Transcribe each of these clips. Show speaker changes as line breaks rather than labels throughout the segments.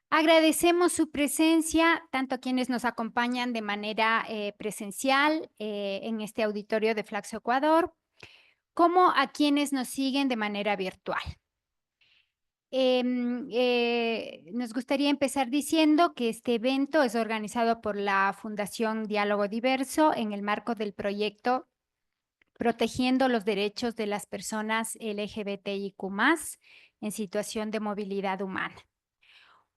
Agradecemos su presencia, tanto a quienes nos acompañan de manera presencial en este auditorio de Flaxo Ecuador, como a quienes nos siguen de manera virtual. Nos gustaría empezar diciendo que este evento es organizado por la Fundación Diálogo Diverso en el marco del proyecto Protegiendo los Derechos de las Personas LGBTIQ+, en situación de movilidad humana.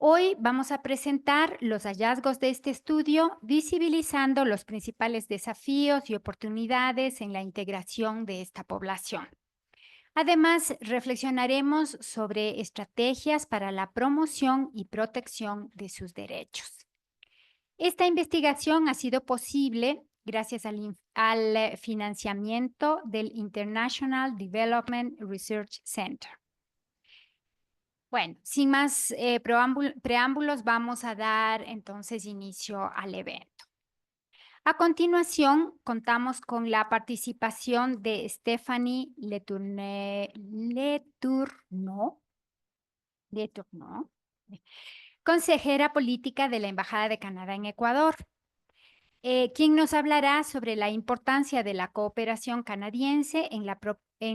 Hoy vamos a presentar los hallazgos de este estudio, visibilizando los principales desafíos y oportunidades en la integración de esta población. Además, reflexionaremos sobre estrategias para la promoción y protección de sus derechos. Esta investigación ha sido posible gracias al financiamiento del International Development Research Center. Bueno, sin más preámbulos, vamos a dar entonces inicio al evento. A continuación, contamos con la participación de Stephanie Letourneau, consejera política de la Embajada de Canadá en Ecuador, quien nos hablará sobre la importancia de la cooperación canadiense en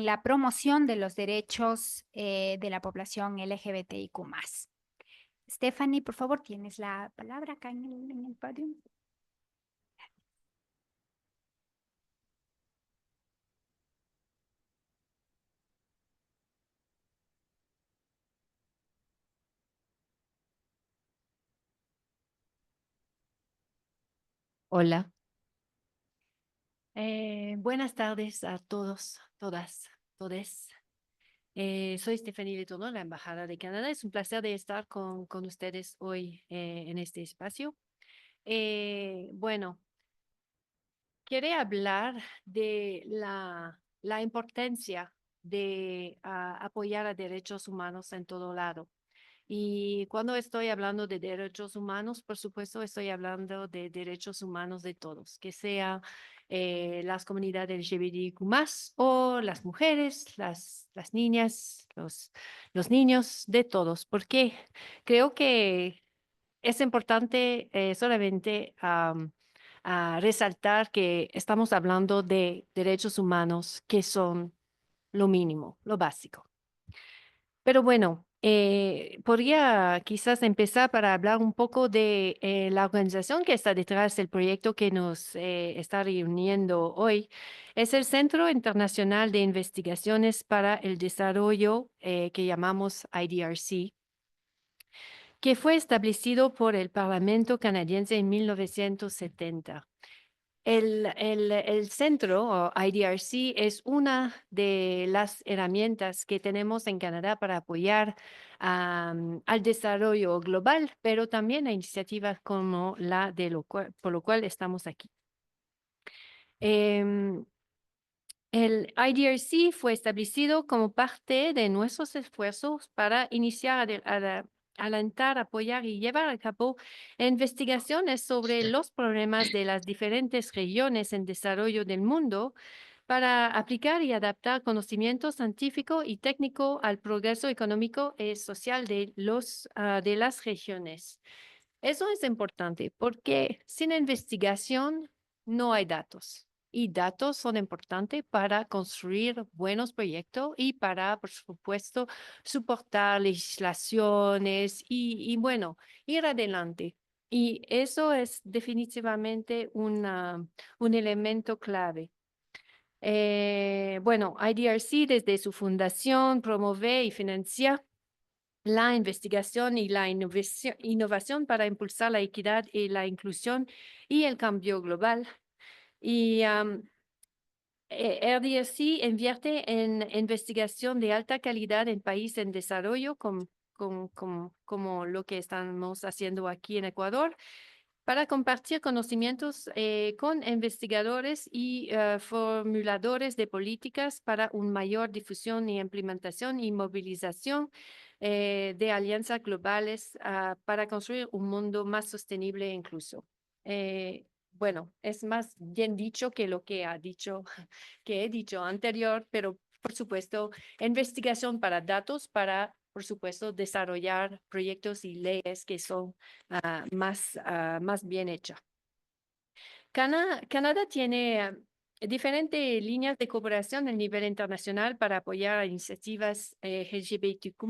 la promoción de los derechos de la población LGBTIQ+. Stephanie, por favor, tienes la palabra acá en el podio.
Hola. Buenas tardes a todos, todas, todes. Soy Stephanie Letourneau, la Embajada de Canadá. Es un placer de estar con ustedes hoy en este espacio. Bueno, quería hablar de la importancia de apoyar a derechos humanos en todo lado. Y cuando estoy hablando de derechos humanos, por supuesto, estoy hablando de derechos humanos de todos, que sea las comunidades LGBTQ+, o las mujeres, las niñas, los niños, de todos, porque creo que es importante solamente a resaltar que estamos hablando de derechos humanos que son lo mínimo, lo básico. Pero bueno, podría quizás empezar para hablar un poco de la organización que está detrás del proyecto que nos está reuniendo hoy. Es el Centro Internacional de Investigaciones para el Desarrollo, que llamamos IDRC, que fue establecido por el Parlamento canadiense en 1970. El centro, o IDRC, es una de las herramientas que tenemos en Canadá para apoyar al desarrollo global, pero también a iniciativas como la por lo cual estamos aquí. Em, el IDRC fue establecido como parte de nuestros esfuerzos para iniciar alentar, apoyar y llevar a cabo investigaciones sobre los problemas de las diferentes regiones en desarrollo del mundo para aplicar y adaptar conocimiento científico y técnico al progreso económico y social de las regiones. Eso es importante porque sin investigación no hay datos. Y datos son importantes para construir buenos proyectos y para, por supuesto, soportar legislaciones y bueno, ir adelante. Y eso es definitivamente un elemento clave. Bueno, IDRC desde su fundación promueve y financia la investigación y la innovación para impulsar la equidad y la inclusión y el cambio global. Y RDSI invierte en investigación de alta calidad en países en desarrollo, como lo que estamos haciendo aquí en Ecuador, para compartir conocimientos con investigadores y formuladores de políticas para una mayor difusión y implementación y movilización de alianzas globales para construir un mundo más sostenible e incluso. Bueno, es más bien dicho que lo que que he dicho anterior, pero por supuesto, investigación para datos, para por supuesto, desarrollar proyectos y leyes que son más bien hechas. Canadá tiene diferentes líneas de cooperación a nivel internacional para apoyar iniciativas LGBTQ+.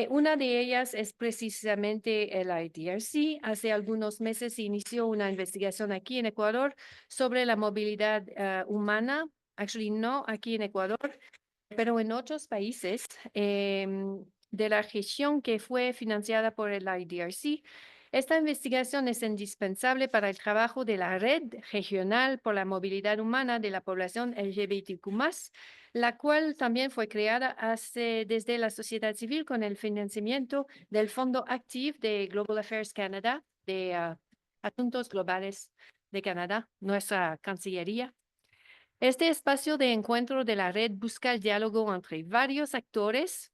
Una de ellas es precisamente el IDRC. Hace algunos meses se inició una investigación aquí en Ecuador sobre la movilidad humana. Actually, no aquí en Ecuador, pero en otros países de la región que fue financiada por el IDRC. Esta investigación es indispensable para el trabajo de la Red Regional por la Movilidad Humana de la Población LGBTQ+, la cual también fue creada desde la sociedad civil con el financiamiento del Fondo Active de Global Affairs Canada, de Asuntos Globales de Canadá, nuestra Cancillería. Este espacio de encuentro de la red busca el diálogo entre varios actores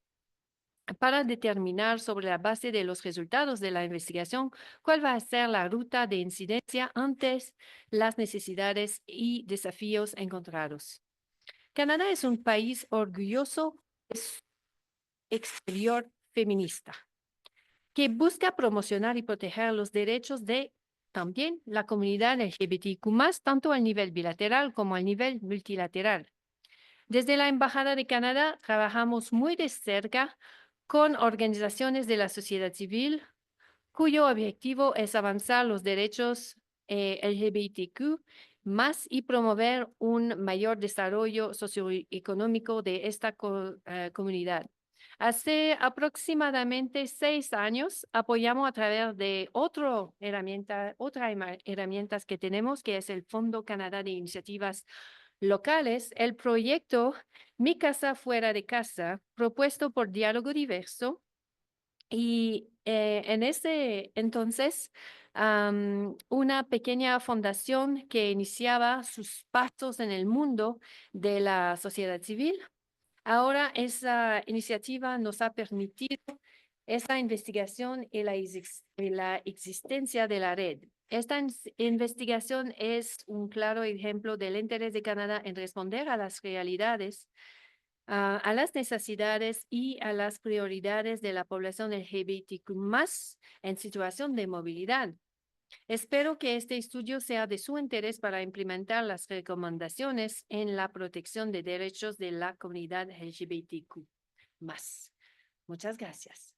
para determinar sobre la base de los resultados de la investigación cuál va a ser la ruta de incidencia ante las necesidades y desafíos encontrados. Canadá es un país orgulloso de su exterior feminista que busca promocionar y proteger los derechos de también la comunidad LGBTQ+, tanto al nivel bilateral como al nivel multilateral. Desde la Embajada de Canadá trabajamos muy de cerca con organizaciones de la sociedad civil, cuyo objetivo es avanzar los derechos LGBTQ más y promover un mayor desarrollo socioeconómico de esta comunidad. Hace aproximadamente 6 años apoyamos a través de otras herramientas que tenemos, que es el Fondo Canadá de Iniciativas Locales, el proyecto Mi Casa Fuera de Casa, propuesto por Diálogo Diverso. Y en ese entonces, una pequeña fundación que iniciaba sus pasos en el mundo de la sociedad civil. Ahora esa iniciativa nos ha permitido esa investigación y la existencia de la red. Esta investigación es un claro ejemplo del interés de Canadá en responder a las realidades, a las necesidades y a las prioridades de la población LGBTQ+ en situación de movilidad. Espero que este estudio sea de su interés para implementar las recomendaciones en la protección de derechos de la comunidad LGBTQ+. Muchas gracias.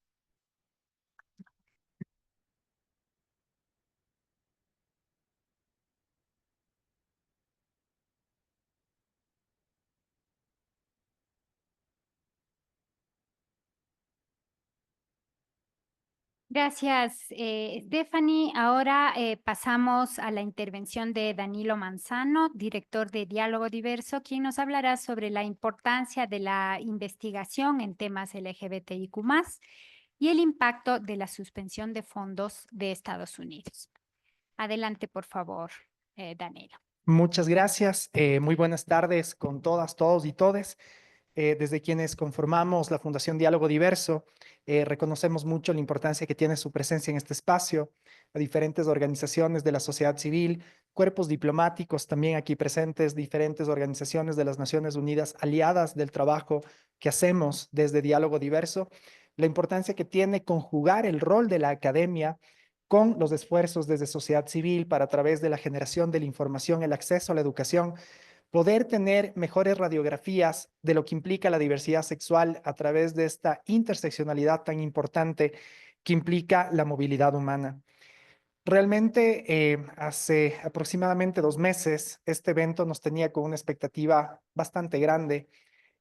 Gracias, Stephanie. Ahora pasamos a la intervención de Danilo Manzano, director de Diálogo Diverso, quien nos hablará sobre la importancia de la investigación en temas LGBTIQ+, y el impacto de la suspensión de fondos de Estados Unidos. Adelante, por favor, Danilo.
Muchas gracias. Muy buenas tardes con todas, todos y todes. Desde quienes conformamos la Fundación Diálogo Diverso, reconocemos mucho la importancia que tiene su presencia en este espacio, a diferentes organizaciones de la sociedad civil, cuerpos diplomáticos también aquí presentes, diferentes organizaciones de las Naciones Unidas aliadas del trabajo que hacemos desde Diálogo Diverso, la importancia que tiene conjugar el rol de la academia con los esfuerzos desde sociedad civil para a través de la generación de la información, el acceso a la educación, poder tener mejores radiografías de lo que implica la diversidad sexual a través de esta interseccionalidad tan importante que implica la movilidad humana. Realmente, hace aproximadamente 2 meses, este evento nos tenía con una expectativa bastante grande.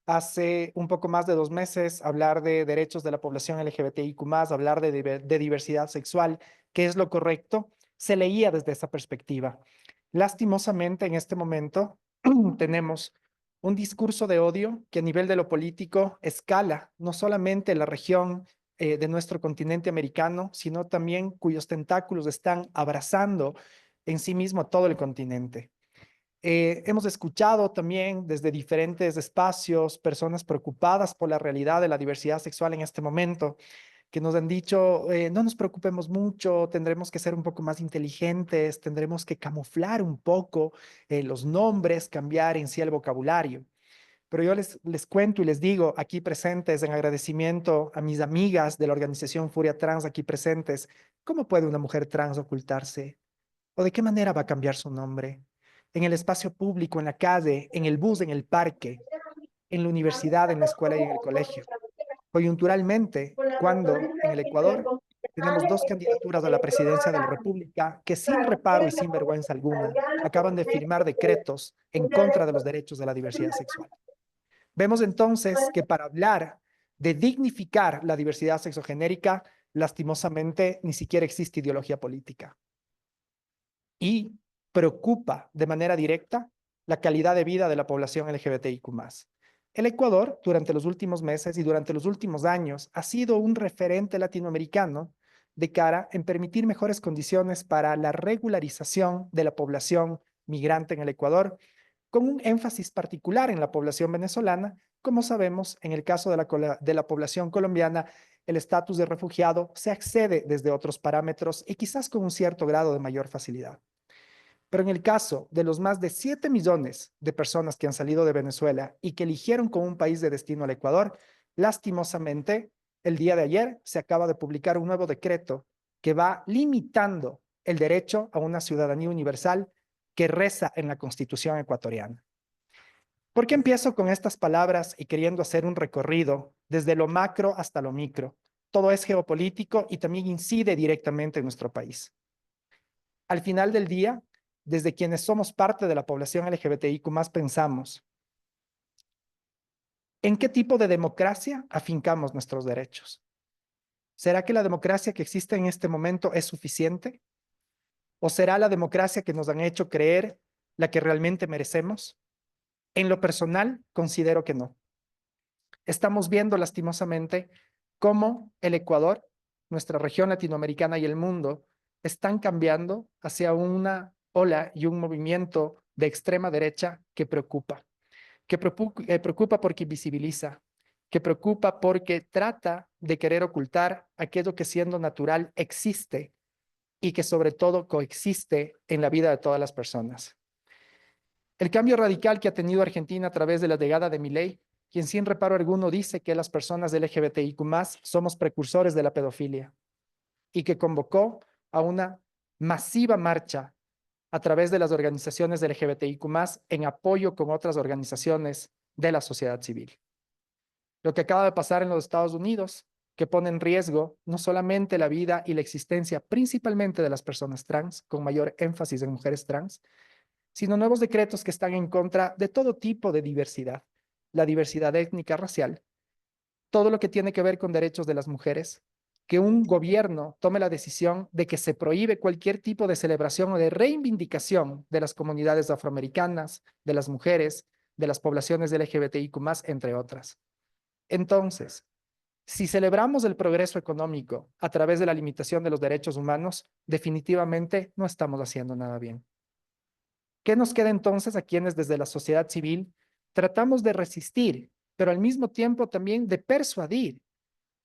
Hace un poco más de 2 meses, hablar de derechos de la población LGBTIQ+, hablar de diversidad sexual, que es lo correcto, se leía desde esa perspectiva. Lastimosamente, en este momento, tenemos un discurso de odio que a nivel de lo político escala no solamente la región de nuestro continente americano, sino también cuyos tentáculos están abrazando en sí mismo a todo el continente. Hemos escuchado también desde diferentes espacios personas preocupadas por la realidad de la diversidad sexual en este momento, que nos han dicho, no nos preocupemos mucho, tendremos que ser un poco más inteligentes, tendremos que camuflar un poco los nombres, cambiar en sí el vocabulario. pero yo les cuento y les digo aquí presentes, en agradecimiento a mis amigas de la organización Furia Trans aquí presentes, ¿cómo puede una mujer trans ocultarse? ¿O de qué manera va a cambiar su nombre? En el espacio público, en la calle, en el bus, en el parque, en la universidad, en la escuela y en el colegio. Coyunturalmente, cuando en el Ecuador tenemos dos candidaturas a la presidencia de la República que sin reparo y sin vergüenza alguna acaban de firmar decretos en contra de los derechos de la diversidad sexual. Vemos entonces que para hablar de dignificar la diversidad sexogenérica, lastimosamente ni siquiera existe ideología política. Y preocupa de manera directa la calidad de vida de la población LGBTIQ+. El Ecuador, durante los últimos meses y durante los últimos años, ha sido un referente latinoamericano de cara en permitir mejores condiciones para la regularización de la población migrante en el Ecuador, con un énfasis particular en la población venezolana. Como sabemos, en el caso de la población colombiana, el estatus de refugiado se accede desde otros parámetros y quizás con un cierto grado de mayor facilidad. Pero en el caso de los más de 7 millones de personas que han salido de Venezuela y que eligieron como un país de destino al Ecuador, lastimosamente, el día de ayer se acaba de publicar un nuevo decreto que va limitando el derecho a una ciudadanía universal que reza en la Constitución ecuatoriana. ¿Por qué empiezo con estas palabras y queriendo hacer un recorrido desde lo macro hasta lo micro? Todo es geopolítico y también incide directamente en nuestro país. Al final del día, desde quienes somos parte de la población LGBTIQ+, pensamos, ¿en qué tipo de democracia afincamos nuestros derechos? ¿Será que la democracia que existe en este momento es suficiente? ¿O será la democracia que nos han hecho creer la que realmente merecemos? En lo personal, considero que no. Estamos viendo lastimosamente cómo el Ecuador, nuestra región latinoamericana y el mundo están cambiando hacia una ola y un movimiento de extrema derecha que preocupa. Preocupa porque invisibiliza, que preocupa porque trata de querer ocultar aquello que siendo natural existe y que sobre todo coexiste en la vida de todas las personas. El cambio radical que ha tenido Argentina a través de la llegada de Milei, quien sin reparo alguno dice que las personas LGBTIQ+ somos precursores de la pedofilia y que convocó a una masiva marcha a través de las organizaciones LGBTIQ+ en apoyo con otras organizaciones de la sociedad civil. Lo que acaba de pasar en los Estados Unidos, que pone en riesgo no solamente la vida y la existencia principalmente de las personas trans, con mayor énfasis en mujeres trans, sino nuevos decretos que están en contra de todo tipo de diversidad, la diversidad étnica, racial, todo lo que tiene que ver con derechos de las mujeres, que un gobierno tome la decisión de que se prohíbe cualquier tipo de celebración o de reivindicación de las comunidades afroamericanas, de las mujeres, de las poblaciones LGBTIQ+, entre otras. Entonces, si celebramos el progreso económico a través de la limitación de los derechos humanos, definitivamente no estamos haciendo nada bien. ¿Qué nos queda entonces a quienes desde la sociedad civil tratamos de resistir, pero al mismo tiempo también de persuadir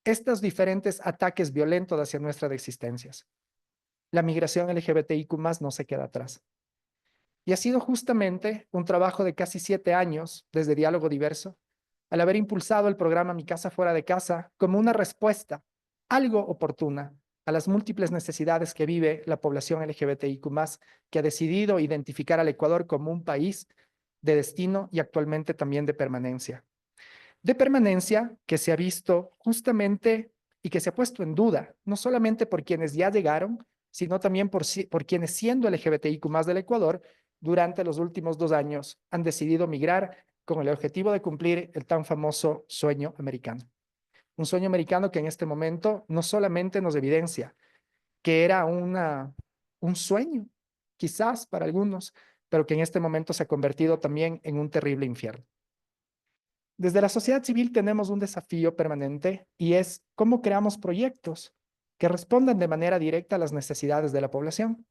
estos diferentes ataques violentos hacia nuestras existencias? La migración LGBTIQ+ no se queda atrás. Y ha sido justamente un trabajo de casi 7 años desde Diálogo Diverso, al haber impulsado el programa Mi Casa Fuera de Casa como una respuesta algo oportuna a las múltiples necesidades que vive la población LGBTIQ+, que ha decidido identificar al Ecuador como un país de destino y actualmente también de permanencia. De permanencia que se ha visto justamente y que se ha puesto en duda, no solamente por quienes ya llegaron, sino también por quienes siendo LGBTIQ+ del Ecuador, durante los últimos 2 años han decidido migrar con el objetivo de cumplir el tan famoso sueño americano. Un sueño americano que en este momento no solamente nos evidencia que era un sueño, quizás para algunos, pero que en este momento se ha convertido también en un terrible infierno. Desde la sociedad civil tenemos un desafío permanente y es cómo creamos proyectos que respondan de manera directa a las necesidades de la población.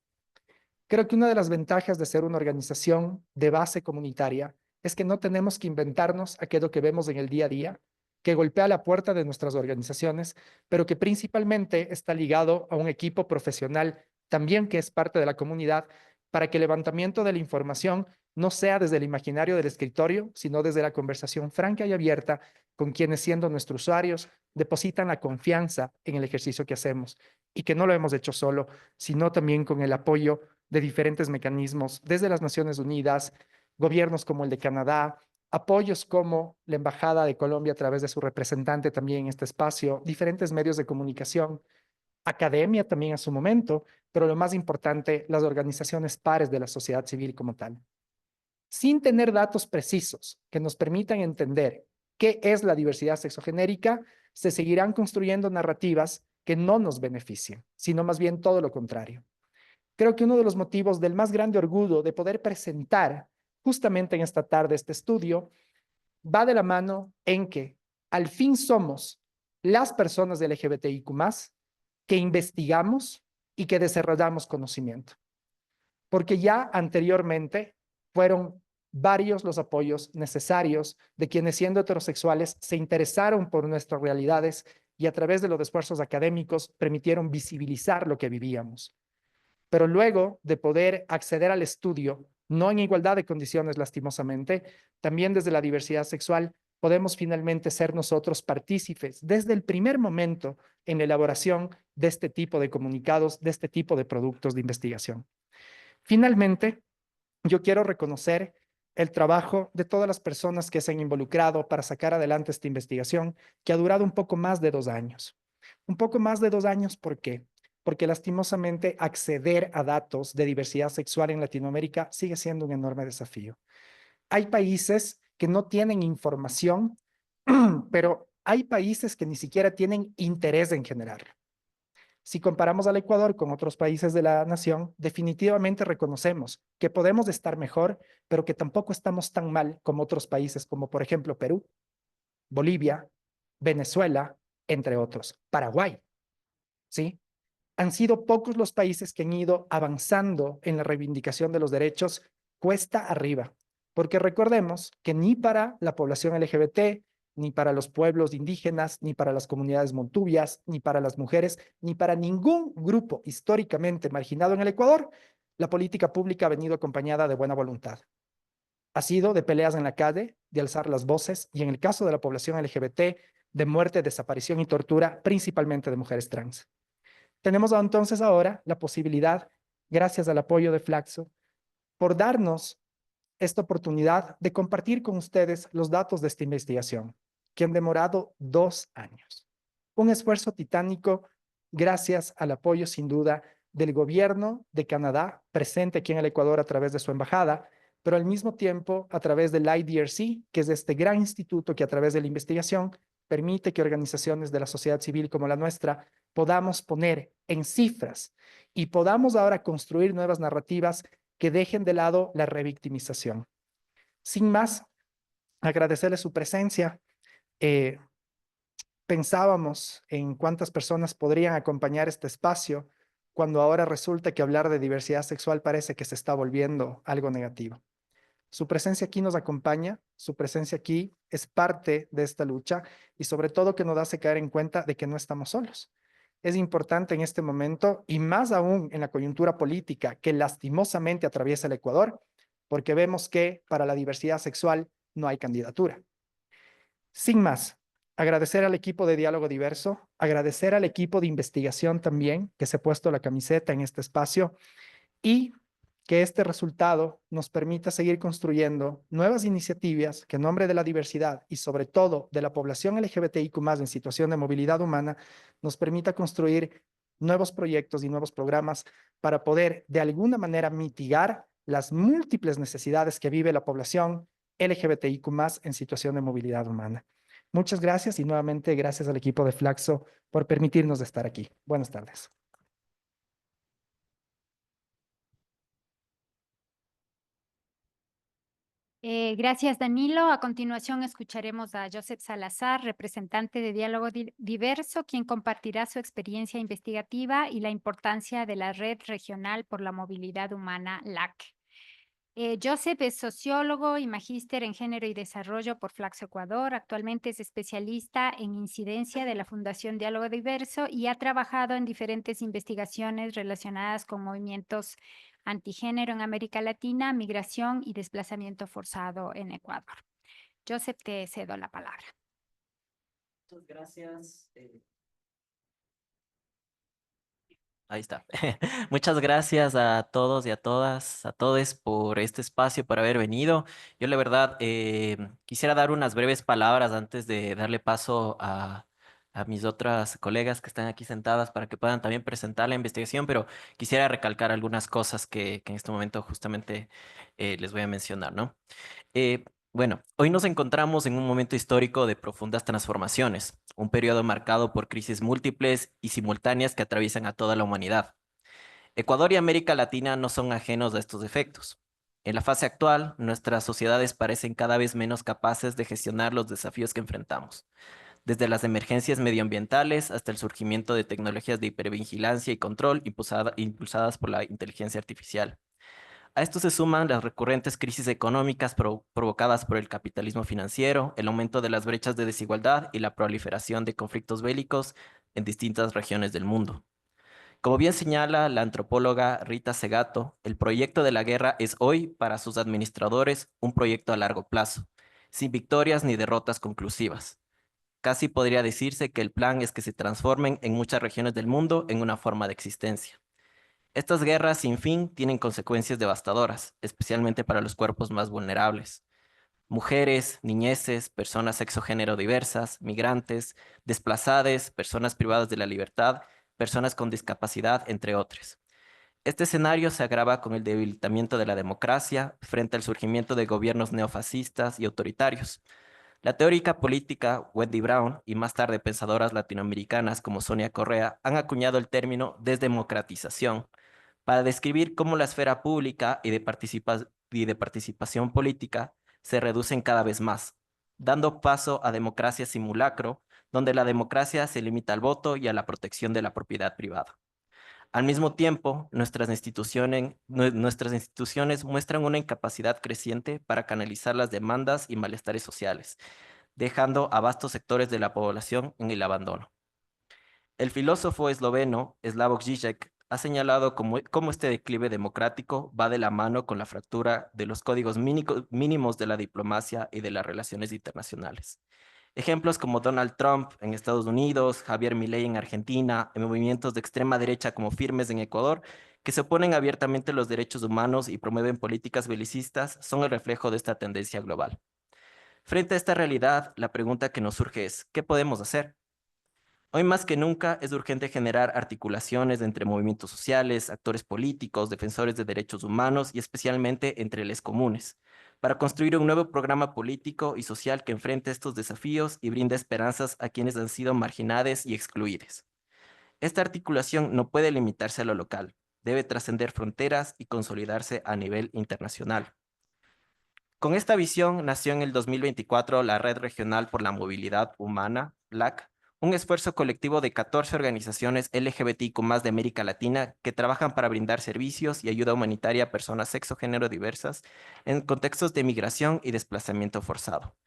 Creo que una de las ventajas de ser una organización de base comunitaria es que no tenemos que inventarnos aquello que vemos en el día a día, que golpea la puerta de nuestras organizaciones, pero que principalmente está ligado a un equipo profesional también que es parte de la comunidad para que el levantamiento de la información no sea desde el imaginario del escritorio, sino desde la conversación franca y abierta con quienes, siendo nuestros usuarios, depositan la confianza en el ejercicio que hacemos y que no lo hemos hecho solo, sino también con el apoyo de diferentes mecanismos, desde las Naciones Unidas, gobiernos como el de Canadá, apoyos como la Embajada de Colombia a través de su representante también en este espacio, diferentes medios de comunicación, academia también a su momento, pero lo más importante, las organizaciones pares de la sociedad civil como tal. Sin tener datos precisos que nos permitan entender qué es la diversidad sexogenérica, se seguirán construyendo narrativas que no nos beneficien, sino más bien todo lo contrario. Creo que uno de los motivos del más grande orgullo de poder presentar justamente en esta tarde este estudio va de la mano en que al fin somos las personas del LGBTIQ+, que investigamos y que desarrollamos conocimiento. Porque ya anteriormente fueron varios los apoyos necesarios de quienes, siendo heterosexuales, se interesaron por nuestras realidades y a través de los esfuerzos académicos permitieron visibilizar lo que vivíamos. Pero luego de poder acceder al estudio, no en igualdad de condiciones lastimosamente, también desde la diversidad sexual, podemos finalmente ser nosotros partícipes desde el primer momento en la elaboración de este tipo de comunicados, de este tipo de productos de investigación. Finalmente, yo quiero reconocer el trabajo de todas las personas que se han involucrado para sacar adelante esta investigación, que ha durado un poco más de 2 años. Un poco más de 2 años, ¿por qué? Porque lastimosamente acceder a datos de diversidad sexual en Latinoamérica sigue siendo un enorme desafío. Hay países que no tienen información, pero hay países que ni siquiera tienen interés en generarla. Si comparamos al Ecuador con otros países de la nación, definitivamente reconocemos que podemos estar mejor, pero que tampoco estamos tan mal como otros países, como por ejemplo Perú, Bolivia, Venezuela, entre otros. Paraguay, ¿sí? Han sido pocos los países que han ido avanzando en la reivindicación de los derechos cuesta arriba, porque recordemos que ni para la población LGBT, ni para los pueblos indígenas, ni para las comunidades montubias, ni para las mujeres, ni para ningún grupo históricamente marginado en el Ecuador, la política pública ha venido acompañada de buena voluntad. Ha sido de peleas en la calle, de alzar las voces, y en el caso de la población LGBT, de muerte, desaparición y tortura, principalmente de mujeres trans. Tenemos entonces ahora la posibilidad, gracias al apoyo de Flaxo, por darnos esta oportunidad de compartir con ustedes los datos de esta investigación, que han demorado 2 años. Un esfuerzo titánico gracias al apoyo, sin duda, del gobierno de Canadá, presente aquí en el Ecuador a través de su embajada, pero al mismo tiempo a través del IDRC, que es este gran instituto que a través de la investigación permite que organizaciones de la sociedad civil como la nuestra podamos poner en cifras y podamos ahora construir nuevas narrativas que dejen de lado la revictimización. Sin más, agradecerle su presencia. Pensábamos en cuántas personas podrían acompañar este espacio cuando ahora resulta que hablar de diversidad sexual parece que se está volviendo algo negativo. Su presencia aquí nos acompaña, su presencia aquí es parte de esta lucha y sobre todo que nos hace caer en cuenta de que no estamos solos. Es importante en este momento y más aún en la coyuntura política que lastimosamente atraviesa el Ecuador, porque vemos que para la diversidad sexual no hay candidatura. Sin más, agradecer al equipo de Diálogo Diverso, agradecer al equipo de investigación también que se ha puesto la camiseta en este espacio y que este resultado nos permita seguir construyendo nuevas iniciativas que en nombre de la diversidad y sobre todo de la población LGBTIQ+ en situación de movilidad humana nos permita construir nuevos proyectos y nuevos programas para poder de alguna manera mitigar las múltiples necesidades que vive la población LGBTIQ+ en situación de movilidad humana. Muchas gracias y nuevamente gracias al equipo de Flaxo por permitirnos estar aquí. Buenas tardes.
Gracias, Danilo. A continuación escucharemos a Joseph Salazar, representante de Diálogo Diverso, quien compartirá su experiencia investigativa y la importancia de la Red Regional por la Movilidad Humana, LAC. Joseph es sociólogo y magíster en Género y Desarrollo por Flaxo Ecuador. Actualmente es especialista en incidencia de la Fundación Diálogo Diverso y ha trabajado en diferentes investigaciones relacionadas con movimientos antigénero en América Latina, migración y desplazamiento forzado en Ecuador. Joseph, te cedo la palabra.
Muchas gracias. Ahí está. Muchas gracias a todos y a todas, a todos por este espacio, por haber venido. Yo la verdad quisiera dar unas breves palabras antes de darle paso a mis otras colegas que están aquí sentadas para que puedan también presentar la investigación, pero quisiera recalcar algunas cosas que en este momento justamente les voy a mencionar, ¿no? Bueno, hoy nos encontramos en un momento histórico de profundas transformaciones, un periodo marcado por crisis múltiples y simultáneas que atraviesan a toda la humanidad. Ecuador y América Latina no son ajenos a estos efectos. En la fase actual, nuestras sociedades parecen cada vez menos capaces de gestionar los desafíos que enfrentamos, desde las emergencias medioambientales hasta el surgimiento de tecnologías de hipervigilancia y control impulsadas por la inteligencia artificial. A esto se suman las recurrentes crisis económicas provocadas por el capitalismo financiero, el aumento de las brechas de desigualdad y la proliferación de conflictos bélicos en distintas regiones del mundo. Como bien señala la antropóloga Rita Segato, el proyecto de la guerra es hoy, para sus administradores, un proyecto a largo plazo, sin victorias ni derrotas conclusivas. Casi podría decirse que el plan es que se transformen en muchas regiones del mundo en una forma de existencia. Estas guerras sin fin tienen consecuencias devastadoras, especialmente para los cuerpos más vulnerables. Mujeres, niñeces, personas sexogénero diversas, migrantes, desplazadas, personas privadas de la libertad, personas con discapacidad, entre otros. Este escenario se agrava con el debilitamiento de la democracia frente al surgimiento de gobiernos neofascistas y autoritarios. La teórica política Wendy Brown y más tarde pensadoras latinoamericanas como Sonia Correa han acuñado el término desdemocratización para describir cómo la esfera pública y de participación política se reducen cada vez más, dando paso a democracia simulacro, donde la democracia se limita al voto y a la protección de la propiedad privada. Al mismo tiempo, nuestras instituciones muestran una incapacidad creciente para canalizar las demandas y malestares sociales, dejando a vastos sectores de la población en el abandono. El filósofo esloveno Slavoj Žižek ha señalado cómo este declive democrático va de la mano con la fractura de los códigos mínimos de la diplomacia y de las relaciones internacionales. Ejemplos como Donald Trump en Estados Unidos, Javier Milei en Argentina, y movimientos de extrema derecha como Firmes en Ecuador, que se oponen abiertamente a los derechos humanos y promueven políticas belicistas, son el reflejo de esta tendencia global. Frente a esta realidad, la pregunta que nos surge es, ¿qué podemos hacer? Hoy más que nunca es urgente generar articulaciones entre movimientos sociales, actores políticos, defensores de derechos humanos y especialmente entre les comunes, para construir un nuevo programa político y social que enfrente estos desafíos y brinde esperanzas a quienes han sido marginados y excluidos. Esta articulación no puede limitarse a lo local, debe trascender fronteras y consolidarse a nivel internacional. Con esta visión nació en el 2024 la Red Regional por la Movilidad Humana, LAC, un esfuerzo colectivo de 14 organizaciones LGBTIQ+ de América Latina que trabajan para brindar servicios y ayuda humanitaria a personas sexo-género diversas en contextos de migración y desplazamiento forzado.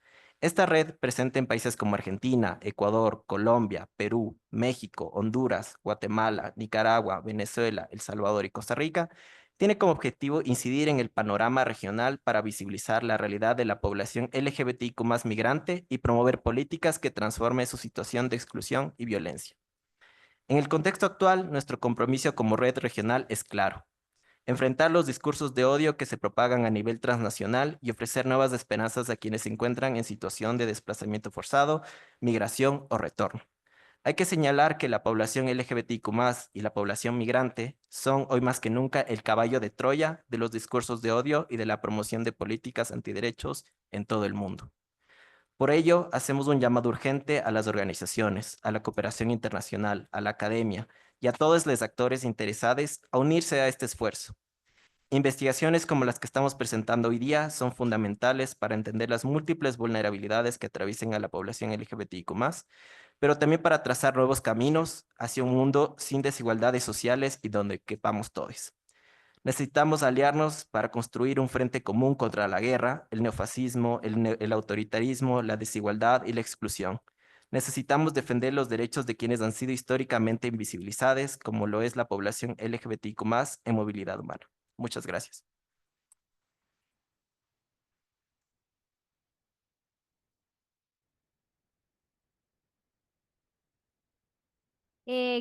Esta red, presente en países como Argentina, Ecuador, Colombia, Perú, México, Honduras, Guatemala, Nicaragua, Venezuela, El Salvador y Costa Rica, tiene como objetivo incidir en el panorama regional para visibilizar la realidad de la población LGBTIQ+ migrante y promover políticas que transformen su situación de exclusión y violencia. En el contexto actual, nuestro compromiso como red regional es claro: enfrentar los discursos de odio que se propagan a nivel transnacional y ofrecer nuevas esperanzas a quienes se encuentran en situación de desplazamiento forzado, migración o retorno. Hay que señalar que la población LGBTIQ+ y la población migrante son hoy más que nunca el caballo de Troya de los discursos de odio y de la promoción de políticas antiderechos en todo el mundo. Por ello, hacemos un llamado urgente a las organizaciones, a la cooperación internacional, a la academia y a todos los actores interesados a unirse a este esfuerzo. Investigaciones como las que estamos presentando hoy día son fundamentales para entender las múltiples vulnerabilidades que atraviesan a la población LGBTIQ+, pero también para trazar nuevos caminos hacia un mundo sin desigualdades sociales y donde quepamos todos. Necesitamos aliarnos para construir un frente común contra la guerra, el neofascismo, el autoritarismo, la desigualdad y la exclusión. Necesitamos defender los derechos de quienes han sido históricamente invisibilizados, como lo es la población LGBTIQ+ en movilidad humana. Muchas gracias.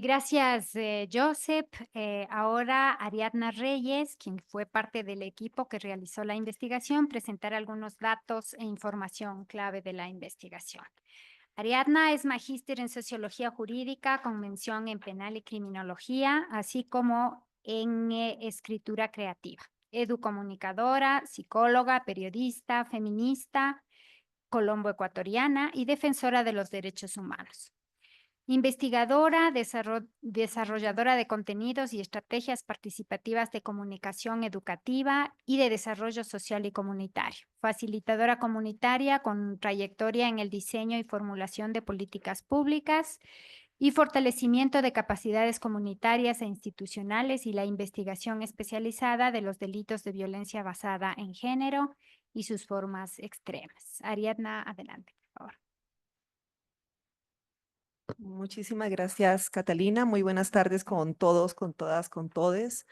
Gracias, Joseph. Ahora Ariadna Reyes, quien fue parte del equipo que realizó la investigación, presentará algunos datos e información clave de la investigación. Ariadna es magíster en Sociología Jurídica con mención en Penal y Criminología, así como en Escritura Creativa. Educomunicadora, psicóloga, periodista, feminista, colombo-ecuatoriana y defensora de los derechos humanos. Investigadora, desarrolladora de contenidos y estrategias participativas de comunicación educativa y de desarrollo social y comunitario. Facilitadora comunitaria con trayectoria en el diseño y formulación de políticas públicas y fortalecimiento de capacidades comunitarias e institucionales y la investigación especializada de los delitos de violencia basada en género y sus formas extremas. Ariadna, adelante, por favor.
Muchísimas gracias, Catalina. Muy buenas tardes con todos, con todas, con todes.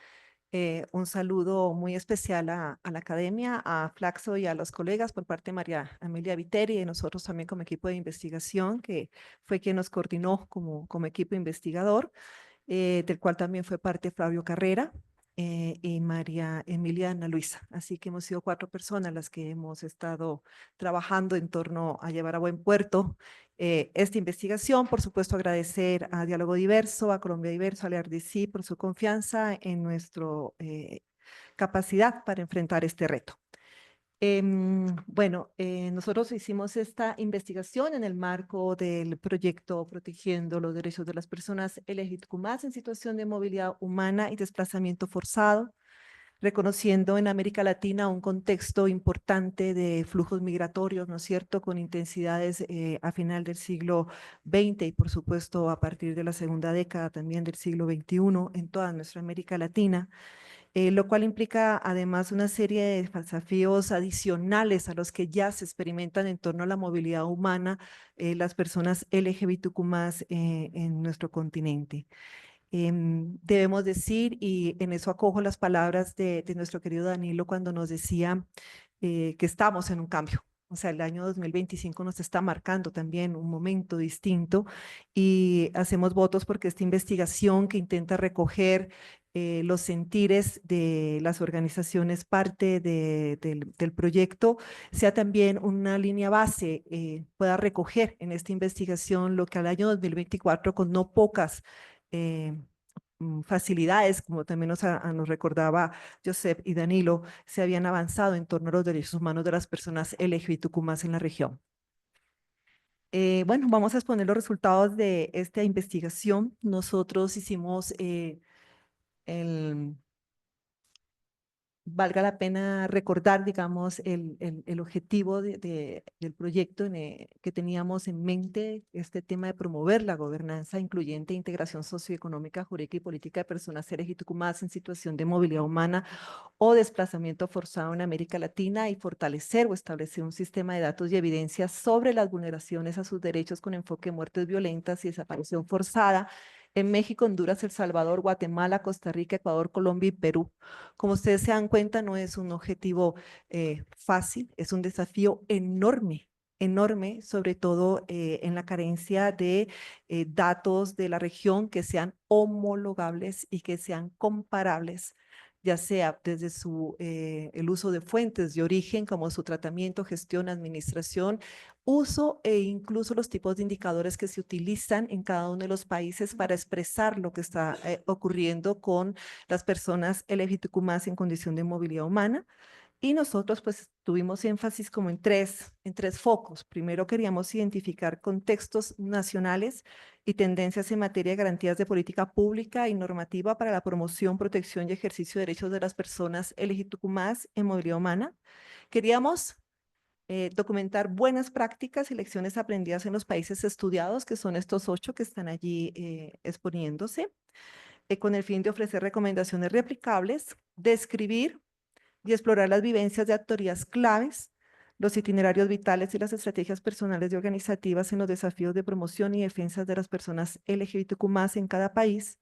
Un saludo muy especial a la academia, a Flaxo y a los colegas por parte de María Amelia Viteri y nosotros también como equipo de investigación, que fue quien nos coordinó como equipo investigador, del cual también fue parte Flavio Carrera y María Emilia Ana Luisa. Así que hemos sido 4 personas las que hemos estado trabajando en torno a llevar a buen puerto esta investigación. Por supuesto, agradecer a Diálogo Diverso, a Colombia Diverso, al RDC por su confianza en nuestra capacidad para enfrentar este reto. Nosotros hicimos esta investigación en el marco del proyecto Protegiendo los Derechos de las Personas LGBTQ+ en situación de movilidad humana y desplazamiento forzado, reconociendo en América Latina un contexto importante de flujos migratorios, ¿no es cierto?, con intensidades a final del siglo XX y por supuesto a partir de la segunda década también del siglo XXI en toda nuestra América Latina. Lo cual implica además una serie de desafíos adicionales a los que ya se experimentan en torno a la movilidad humana, las personas LGBTQ+ en nuestro continente. Debemos decir, y en eso acojo las palabras de nuestro querido Danilo cuando nos decía que estamos en un cambio. O sea, el año 2025 nos está marcando también un momento distinto y hacemos votos porque esta investigación que intenta recoger los sentires de las organizaciones parte del proyecto sea también una línea base, pueda recoger en esta investigación lo que al año 2024 con no pocas facilidades, como también nos recordaba Joseph y Danilo, se habían avanzado en torno a los derechos humanos de las personas LGBTQ+ en la región. Vamos a exponer los resultados de esta investigación. Nosotros hicimos valga la pena recordar, digamos, el objetivo del proyecto que teníamos en mente, este tema de promover la gobernanza incluyente e integración socioeconómica, jurídica y política de personas LGBTQ+ en situación de movilidad humana o desplazamiento forzado en América Latina y fortalecer o establecer un sistema de datos y evidencias sobre las vulneraciones a sus derechos con enfoque en muertes violentas y desaparición forzada en México, Honduras, El Salvador, Guatemala, Costa Rica, Ecuador, Colombia y Perú. Como ustedes se dan cuenta, no es un objetivo fácil, es un desafío enorme, enorme, sobre todo en la carencia de datos de la región que sean homologables y que sean comparables, ya sea desde el uso de fuentes de origen, como su tratamiento, gestión, administración, uso e incluso los tipos de indicadores que se utilizan en cada uno de los países para expresar lo que está ocurriendo con las personas LGBTQ+ en condición de movilidad humana. Y nosotros pues tuvimos énfasis como en tres focos. Primero queríamos identificar contextos nacionales y tendencias en materia de garantías de política pública y normativa para la promoción, protección y ejercicio de derechos de las personas LGBTQ+ en movilidad humana. Queríamos documentar buenas prácticas y lecciones aprendidas en los países estudiados, que son estos 8 que están allí exponiéndose, con el fin de ofrecer recomendaciones replicables, describir y explorar las vivencias de actorías claves, los itinerarios vitales y las estrategias personales y organizativas en los desafíos de promoción y defensa de las personas LGBTQ+ en cada país,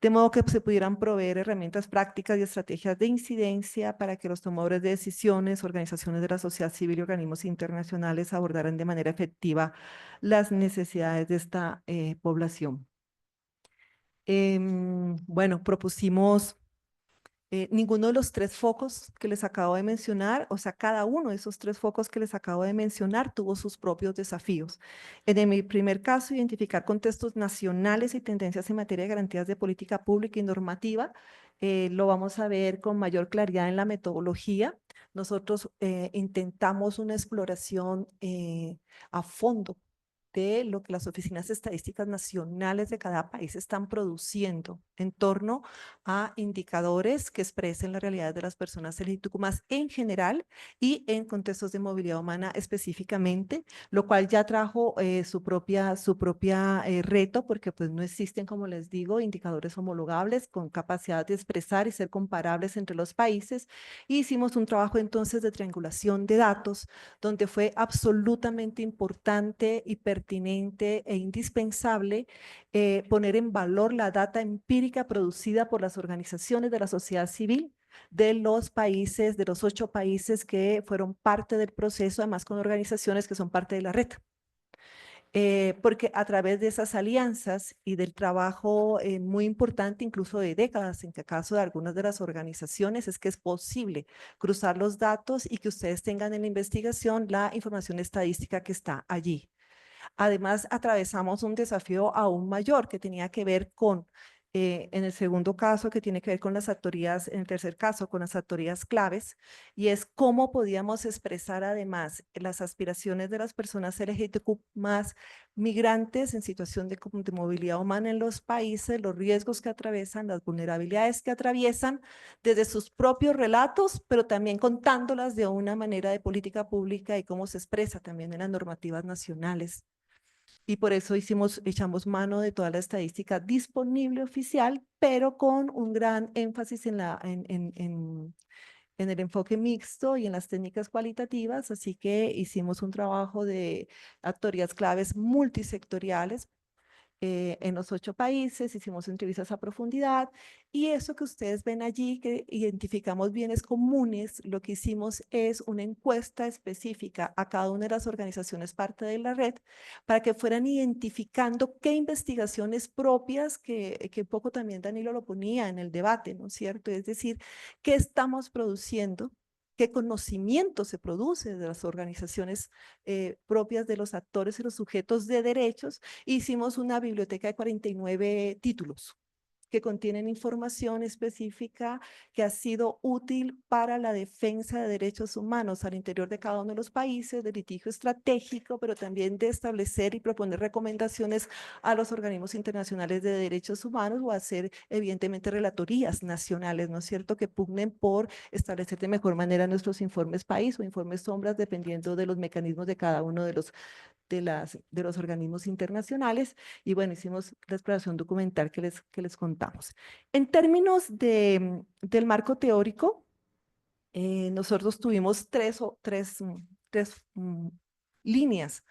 de modo que se pudieran proveer herramientas prácticas y estrategias de incidencia para que los tomadores de decisiones, organizaciones de la sociedad civil y organismos internacionales abordaran de manera efectiva las necesidades de esta población. Bueno, propusimos ninguno de los 3 focos que les acabo de mencionar, o sea, cada uno de esos 3 focos que les acabo de mencionar tuvo sus propios desafíos. En mi primer caso, identificar contextos nacionales y tendencias en materia de garantías de política pública y normativa. Lo vamos a ver con mayor claridad en la metodología. Nosotros intentamos una exploración a fondo de lo que las oficinas estadísticas nacionales de cada país están produciendo en torno a indicadores que expresen la realidad de las personas LGBTQ+ en general y en contextos de movilidad humana específicamente, lo cual ya trajo su propia reto, porque pues no existen, como les digo, indicadores homologables con capacidad de expresar y ser comparables entre los países. Y hicimos un trabajo entonces de triangulación de datos, donde fue absolutamente importante y pertinente e indispensable poner en valor la data empírica producida por las organizaciones de la sociedad civil de los países, de los 8 países que fueron parte del proceso, además con organizaciones que son parte de la red. Porque a través de esas alianzas y del trabajo muy importante, incluso de décadas, en el caso de algunas de las organizaciones, es que es posible cruzar los datos y que ustedes tengan en la investigación la información estadística que está allí. Además, atravesamos un desafío aún mayor que tenía que ver con, en el segundo caso, que tiene que ver con las autorías, en el tercer caso, con las autorías claves, y es cómo podíamos expresar además las aspiraciones de las personas LGBTQ+ migrantes en situación de movilidad humana en los países, los riesgos que atraviesan, las vulnerabilidades que atraviesan desde sus propios relatos, pero también contándolas de una manera de política pública y cómo se expresa también en las normativas nacionales. Y por eso echamos mano de toda la estadística disponible oficial, pero con un gran énfasis en el enfoque mixto y en las técnicas cualitativas. Así que hicimos un trabajo de autorías claves multisectoriales en los 8 países, hicimos entrevistas a profundidad y eso que ustedes ven allí, que identificamos bienes comunes, lo que hicimos es una encuesta específica a cada una de las organizaciones parte de la red para que fueran identificando qué investigaciones propias, que un poco también Danilo lo ponía en el debate, ¿no es cierto? Es decir, qué estamos produciendo, qué conocimiento se produce de las organizaciones propias de los actores y los sujetos de derechos. Hicimos una biblioteca de 49 títulos que contienen información específica que ha sido útil para la defensa de derechos humanos al interior de cada uno de los países, de litigio estratégico, pero también de establecer y proponer recomendaciones a los organismos internacionales de derechos humanos o hacer evidentemente relatorías nacionales, ¿no es cierto?, que pugnen por establecer de mejor manera nuestros informes país o informes sombras dependiendo de los mecanismos de cada uno de los organismos internacionales. Y bueno, hicimos la exploración documental que les contamos. En términos del marco teórico, nosotros tuvimos tres líneas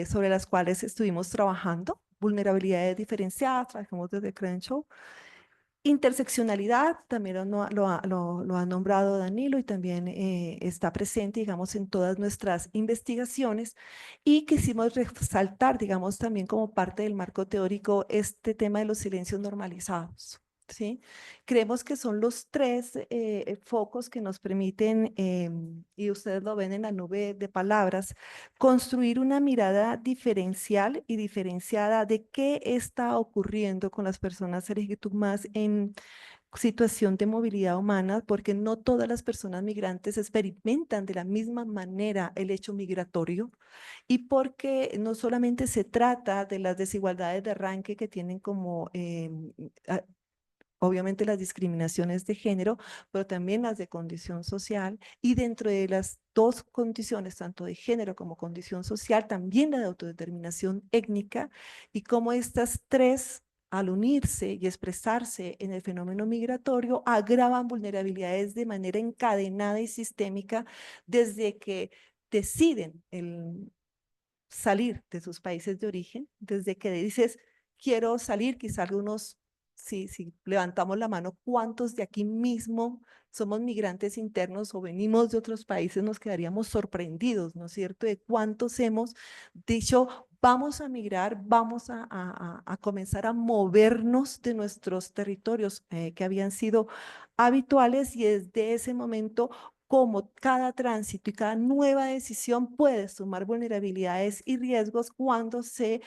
sobre las cuales estuvimos trabajando. Vulnerabilidades diferenciadas, trabajamos desde Crenshaw. Interseccionalidad, también lo ha nombrado Danilo y también está presente, digamos, en todas nuestras investigaciones, y quisimos resaltar, digamos, también como parte del marco teórico este tema de los silencios normalizados. ¿Sí? Creemos que son los 3 focos que nos permiten, y ustedes lo ven en la nube de palabras, construir una mirada diferencial y diferenciada de qué está ocurriendo con las personas LGBTQ+ en situación de movilidad humana, porque no todas las personas migrantes experimentan de la misma manera el hecho migratorio, y porque no solamente se trata de las desigualdades de arranque que tienen como obviamente las discriminaciones de género, pero también las de condición social, y dentro de las 2 condiciones, tanto de género como condición social, también la de autodeterminación étnica, y cómo estas 3, al unirse y expresarse en el fenómeno migratorio, agravan vulnerabilidades de manera encadenada y sistémica desde que deciden salir de sus países de origen, desde que dices, quiero salir, quizá algunos si levantamos la mano, ¿cuántos de aquí mismo somos migrantes internos o venimos de otros países? Nos quedaríamos sorprendidos, ¿no es cierto?, de cuántos hemos dicho, vamos a migrar, vamos a comenzar a movernos de nuestros territorios que habían sido habituales, y desde ese momento, como cada tránsito y cada nueva decisión puede sumar vulnerabilidades y riesgos cuando se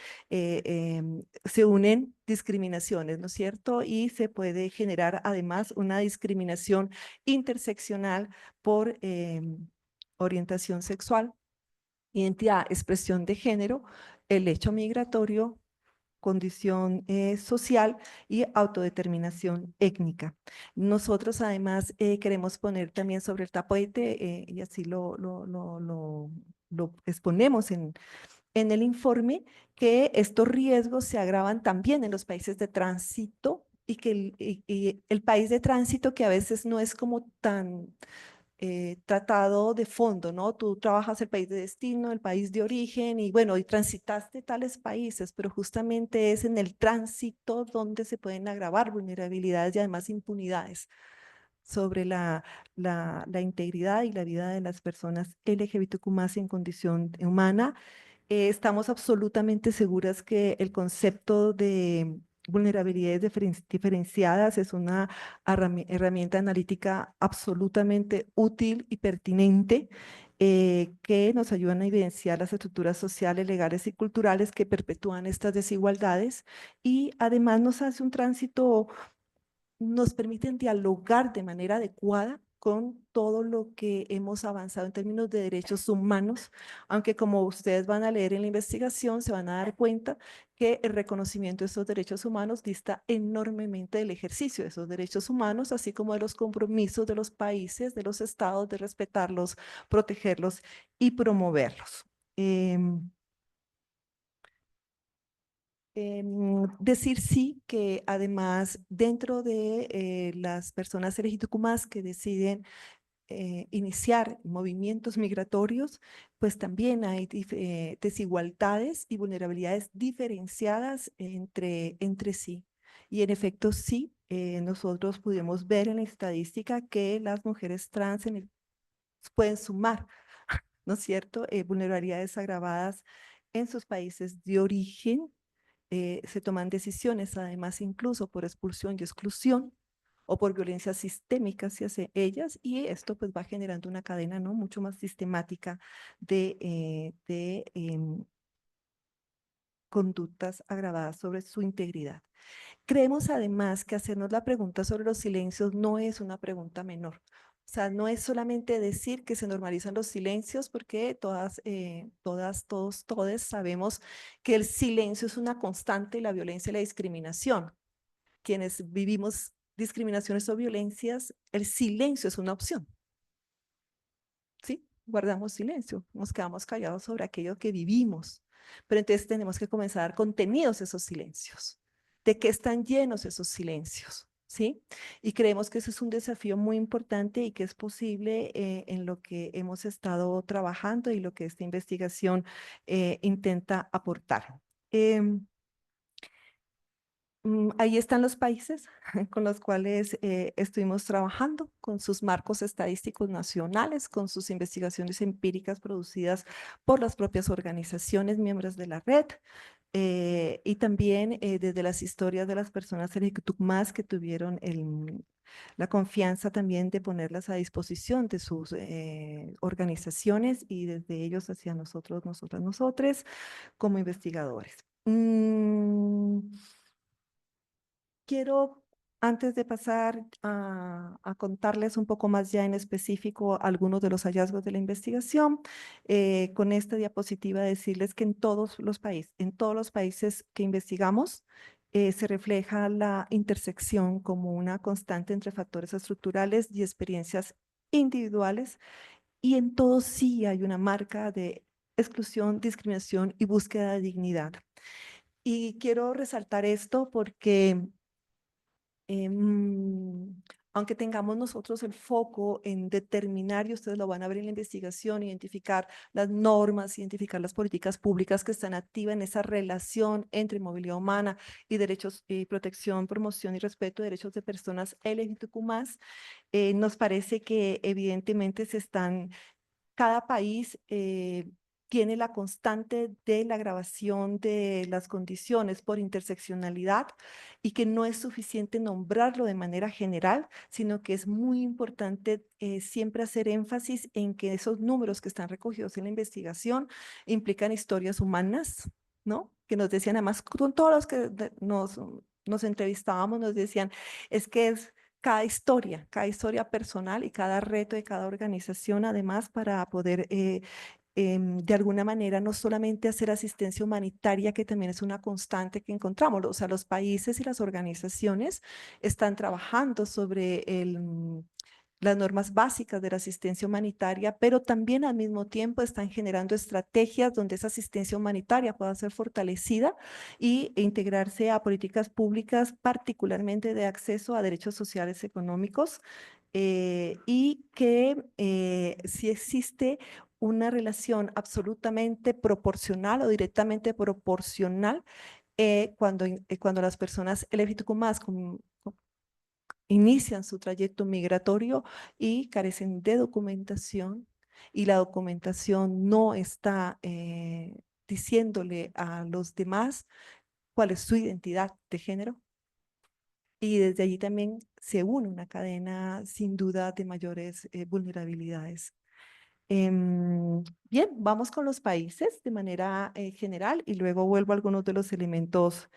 unen discriminaciones, ¿no es cierto? Y se puede generar además una discriminación interseccional por orientación sexual, identidad, expresión de género, el hecho migratorio, condición social y autodeterminación étnica. Nosotros además queremos poner también sobre el tapete, y así lo exponemos en el informe, que estos riesgos se agravan también en los países de tránsito, y que y el país de tránsito, que a veces no es como tan tratado de fondo, ¿no? Tú trabajas el país de destino, el país de origen, y bueno, y transitaste tales países, pero justamente es en el tránsito donde se pueden agravar vulnerabilidades y además impunidades sobre la integridad y la vida de las personas LGBTQ+ en condición humana. Estamos absolutamente seguras que el concepto de vulnerabilidades diferenciadas es una herramienta analítica absolutamente útil y pertinente, que nos ayudan a evidenciar las estructuras sociales, legales y culturales que perpetúan estas desigualdades, y además nos hace un tránsito, nos permiten dialogar de manera adecuada con todo lo que hemos avanzado en términos de derechos humanos, aunque como ustedes van a leer en la investigación, se van a dar cuenta que el reconocimiento de estos derechos humanos dista enormemente del ejercicio de esos derechos humanos, así como de los compromisos de los países, de los estados, de respetarlos, protegerlos y promoverlos. Decir sí que además dentro de las personas LGBTQ+ que deciden iniciar movimientos migratorios, pues también hay desigualdades y vulnerabilidades diferenciadas entre sí. Y en efecto sí, nosotros pudimos ver en la estadística que las mujeres trans pueden sumar, ¿no es cierto?, vulnerabilidades agravadas en sus países de origen. Se toman decisiones, además, incluso por expulsión y exclusión o por violencia sistémica hacia ellas, y esto pues va generando una cadena, ¿no?, mucho más sistemática de conductas agravadas sobre su integridad. Creemos además que hacernos la pregunta sobre los silencios no es una pregunta menor. O sea, no es solamente decir que se normalizan los silencios, porque todos, todes sabemos que el silencio es una constante, y la violencia y la discriminación. Quienes vivimos discriminaciones o violencias, el silencio es una opción. ¿Sí? Guardamos silencio, nos quedamos callados sobre aquello que vivimos. Pero entonces tenemos que comenzar a dar contenidos a esos silencios. ¿De qué están llenos esos silencios? ¿Sí? Y creemos que ese es un desafío muy importante y que es posible en lo que hemos estado trabajando y lo que esta investigación intenta aportar. Ahí están los países con los cuales estuvimos trabajando, con sus marcos estadísticos nacionales, con sus investigaciones empíricas producidas por las propias organizaciones miembros de la red, y también desde las historias de las personas LGBTQ+ que tuvieron la confianza también de ponerlas a disposición de sus organizaciones, y desde ellos hacia nosotros, nosotras, como investigadores. Quiero, antes de pasar a contarles un poco más ya en específico algunos de los hallazgos de la investigación, con esta diapositiva decirles que en todos los países que investigamos, se refleja la intersección como una constante entre factores estructurales y experiencias individuales, y en todos sí hay una marca de exclusión, discriminación y búsqueda de dignidad. Y quiero resaltar esto porque aunque tengamos nosotros el foco en determinar, y ustedes lo van a ver en la investigación, identificar las normas, identificar las políticas públicas que están activas en esa relación entre movilidad humana y derechos y protección, promoción y respeto de derechos de personas LGBTQ+, nos parece que evidentemente cada país tiene la constante de la agravación de las condiciones por interseccionalidad y que no es suficiente nombrarlo de manera general, sino que es muy importante siempre hacer énfasis en que esos números que están recogidos en la investigación implican historias humanas, ¿no? Que nos decían, además, con todos los que nos entrevistábamos, nos decían, es que es cada historia personal y cada reto de cada organización, además, para poder de alguna manera no solamente hacer asistencia humanitaria, que también es una constante que encontramos, o sea, los países y las organizaciones están trabajando sobre las normas básicas de la asistencia humanitaria, pero también al mismo tiempo están generando estrategias donde esa asistencia humanitaria pueda ser fortalecida e integrarse a políticas públicas, particularmente de acceso a derechos sociales económicos, y que si existe una relación absolutamente proporcional o directamente proporcional cuando las personas LGBTQ+ inician su trayecto migratorio y carecen de documentación, y la documentación no está diciéndole a los demás cuál es su identidad de género. Y desde allí también se une una cadena sin duda de mayores vulnerabilidades. Bien, vamos con los países de manera general y luego vuelvo a algunos de los elementos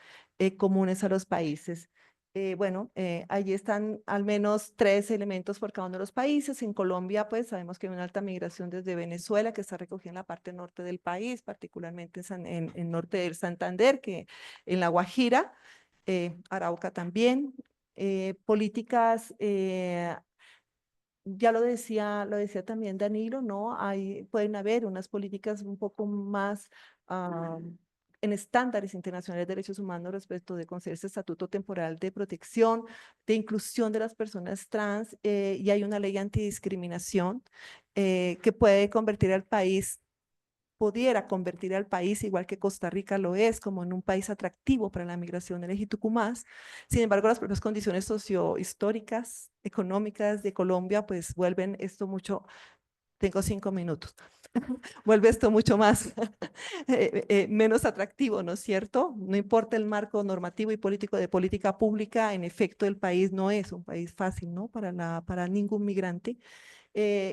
comunes a los países. Allí están al menos 3 elementos por cada uno de los países. En Colombia, pues sabemos que hay una alta migración desde Venezuela, que está recogida en la parte norte del país, particularmente en el norte del Santander, que en La Guajira, Arauca también. Políticas ya lo decía también Danilo, ¿no? Pueden haber unas políticas un poco más en estándares internacionales de derechos humanos respecto de conceder ese estatuto temporal de protección, de inclusión de las personas trans, y hay una ley antidiscriminación que pudiera convertir al país, igual que Costa Rica lo es, como en un país atractivo para la migración LGBTQ+. Sin embargo, las propias condiciones sociohistóricas, económicas de Colombia, pues vuelven esto mucho, tengo 5 minutos, vuelve esto mucho más, menos atractivo, ¿no es cierto? No importa el marco normativo y político de política pública, en efecto, el país no es un país fácil, ¿no? Para ningún migrante.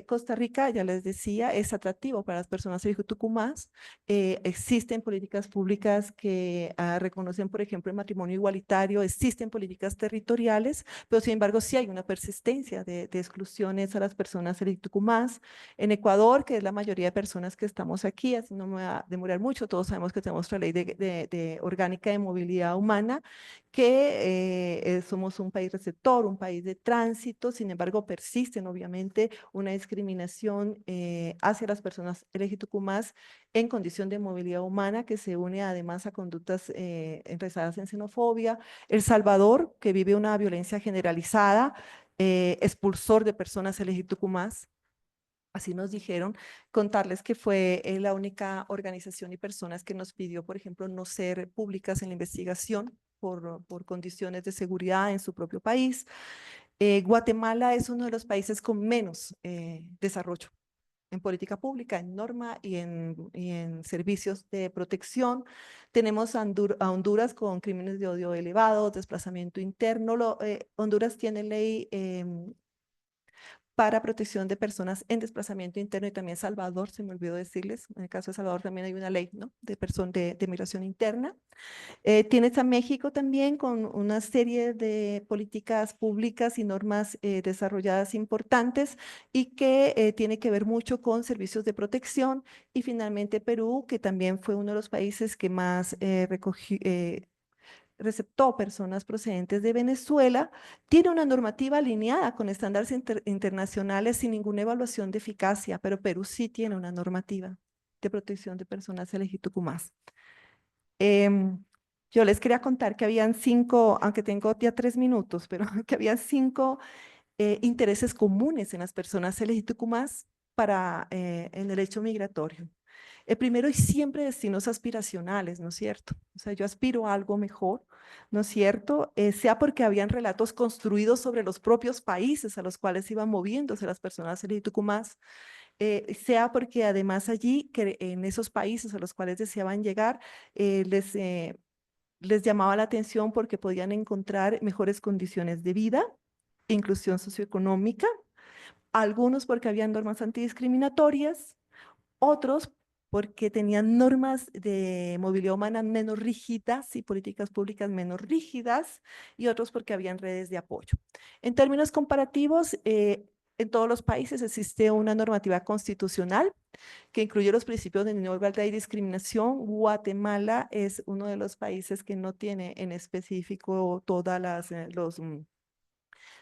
Costa Rica, ya les decía, es atractivo para las personas LGBTQ+. Existen políticas públicas que reconocen, por ejemplo, el matrimonio igualitario, existen políticas territoriales, pero sin embargo sí hay una persistencia de exclusiones a las personas LGBTQ+. En Ecuador, que es la mayoría de personas que estamos aquí, así no me voy a demorar mucho, todos sabemos que tenemos la ley de orgánica de movilidad humana, que somos un país receptor, un país de tránsito. Sin embargo, persisten obviamente una discriminación hacia las personas LGBTQ+ en condición de movilidad humana, que se une además a conductas enraizadas en xenofobia. El Salvador, que vive una violencia generalizada, expulsor de personas LGBTQ+. Así nos dijeron. Contarles que fue la única organización y personas que nos pidió, por ejemplo, no ser públicas en la investigación por condiciones de seguridad en su propio país. Guatemala es uno de los países con menos desarrollo en política pública, en norma y en servicios de protección. Tenemos a Honduras con crímenes de odio elevados, desplazamiento interno. Honduras tiene ley para protección de personas en desplazamiento interno, y también Salvador, se me olvidó decirles, en el caso de Salvador también hay una ley, ¿no? de migración interna. Tienes a México también con una serie de políticas públicas y normas desarrolladas importantes, y que tiene que ver mucho con servicios de protección. Y finalmente Perú, que también fue uno de los países que más receptó personas procedentes de Venezuela, tiene una normativa alineada con estándares internacionales sin ninguna evaluación de eficacia, pero Perú sí tiene una normativa de protección de personas LGBTQ+. Yo les quería contar que habían 5, aunque tengo ya 3 minutos, pero que habían 5 intereses comunes en las personas LGBTQ+ para en el hecho migratorio. El primero, y siempre destinos aspiracionales, ¿no es cierto? O sea, yo aspiro a algo mejor, ¿no es cierto? Sea porque habían relatos construidos sobre los propios países a los cuales iban moviéndose las personas LGBTQ+, sea porque además allí, que en esos países a los cuales deseaban llegar, les llamaba la atención porque podían encontrar mejores condiciones de vida, inclusión socioeconómica, algunos porque habían normas antidiscriminatorias, otros porque tenían normas de movilidad humana menos rígidas y políticas públicas menos rígidas, y otros porque habían redes de apoyo. En términos comparativos, en todos los países existe una normativa constitucional que incluye los principios de no igualdad y discriminación. Guatemala es uno de los países que no tiene en específico todas las,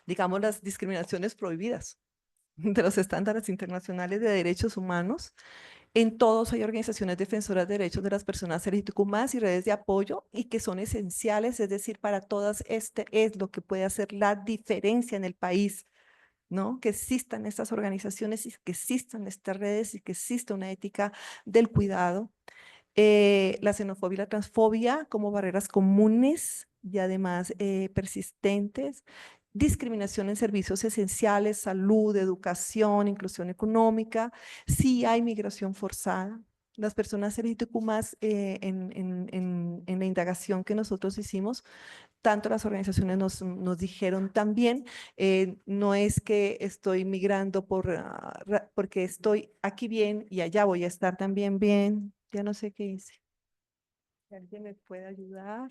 digamos, las discriminaciones prohibidas de los estándares internacionales de derechos humanos. En todos hay organizaciones defensoras de derechos de las personas LGBTQ+ y redes de apoyo, y que son esenciales, es decir, para todas este es lo que puede hacer la diferencia en el país, ¿no? Que existan estas organizaciones y que existan estas redes y que exista una ética del cuidado. La xenofobia y la transfobia como barreras comunes y además persistentes. Discriminación en servicios esenciales, salud, educación, inclusión económica. Sí hay migración forzada. Las personas LGBTQ+, en la indagación que nosotros hicimos, tanto las organizaciones nos dijeron también, no es que estoy migrando porque estoy aquí bien y allá voy a estar también bien. Ya no sé qué hice. Si alguien me puede ayudar.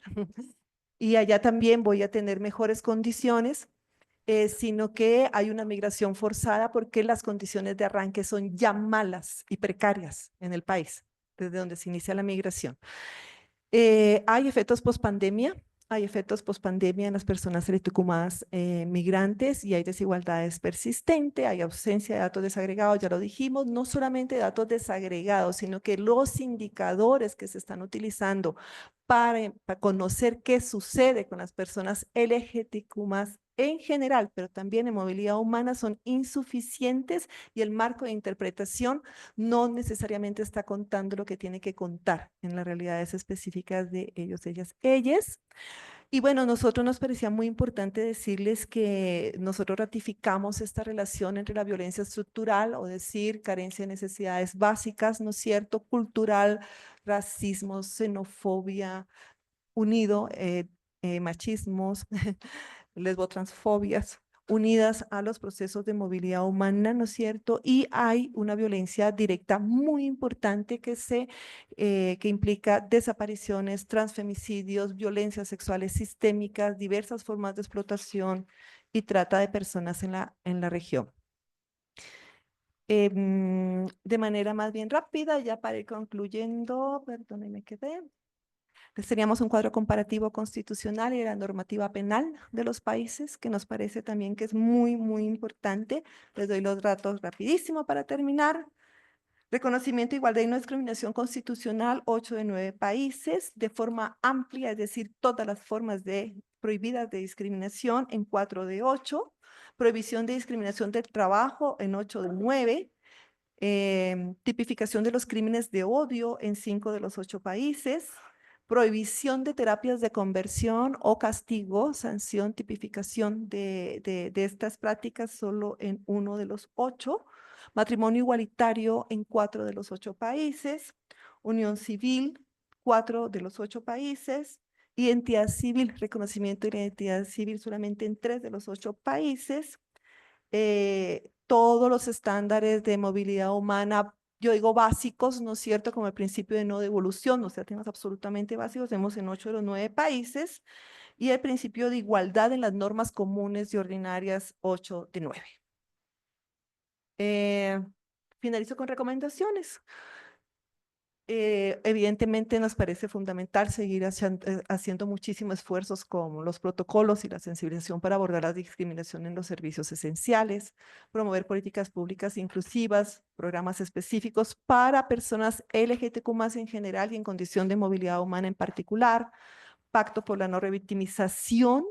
Y allá también voy a tener mejores condiciones, sino que hay una migración forzada porque las condiciones de arranque son ya malas y precarias en el país, desde donde se inicia la migración. Hay efectos pospandemia. Hay efectos pospandemia en las personas LGBTQ+ migrantes, y hay desigualdades persistentes, hay ausencia de datos desagregados, ya lo dijimos, no solamente datos desagregados, sino que los indicadores que se están utilizando para conocer qué sucede con las personas LGBTQ+ en general, pero también en movilidad humana, son insuficientes, y el marco de interpretación no necesariamente está contando lo que tiene que contar en las realidades específicas de ellos, ellas, ellas. Y bueno, nosotros nos parecía muy importante decirles que nosotros ratificamos esta relación entre la violencia estructural, o decir, carencia de necesidades básicas, ¿no es cierto?, cultural, racismo, xenofobia, unido, machismos, lesbotransfobias, unidas a los procesos de movilidad humana, ¿no es cierto? Y hay una violencia directa muy importante que implica desapariciones, transfemicidios, violencias sexuales sistémicas, diversas formas de explotación y trata de personas en la región. De manera más bien rápida, ya para ir concluyendo, perdón, ahí me quedé. Teníamos un cuadro comparativo constitucional y la normativa penal de los países, que nos parece también que es muy, muy importante. Les doy los datos rapidísimo para terminar. Reconocimiento, igualdad y no discriminación constitucional, 8 de 9 países, de forma amplia, es decir, todas las formas prohibidas de discriminación en 4 de 8. Prohibición de discriminación del trabajo en 8 de 9. Tipificación de los crímenes de odio en 5 de los 8 países. Prohibición de terapias de conversión o castigo, sanción, tipificación de estas prácticas solo en 1 de los 8. Matrimonio igualitario en 4 de los 8 países. Unión civil, 4 de los 8 países. Identidad civil, reconocimiento de identidad civil solamente en 3 de los 8 países. Todos los estándares de movilidad humana, yo digo básicos, ¿no es cierto?, como el principio de no devolución, o sea, temas absolutamente básicos, tenemos en 8 de los 9 países, y el principio de igualdad en las normas comunes y ordinarias, 8 de 9. Finalizo con recomendaciones. Evidentemente nos parece fundamental seguir haciendo muchísimos esfuerzos como los protocolos y la sensibilización para abordar la discriminación en los servicios esenciales, promover políticas públicas inclusivas, programas específicos para personas LGBTQ+ en general y en condición de movilidad humana en particular, pacto por la no revictimización,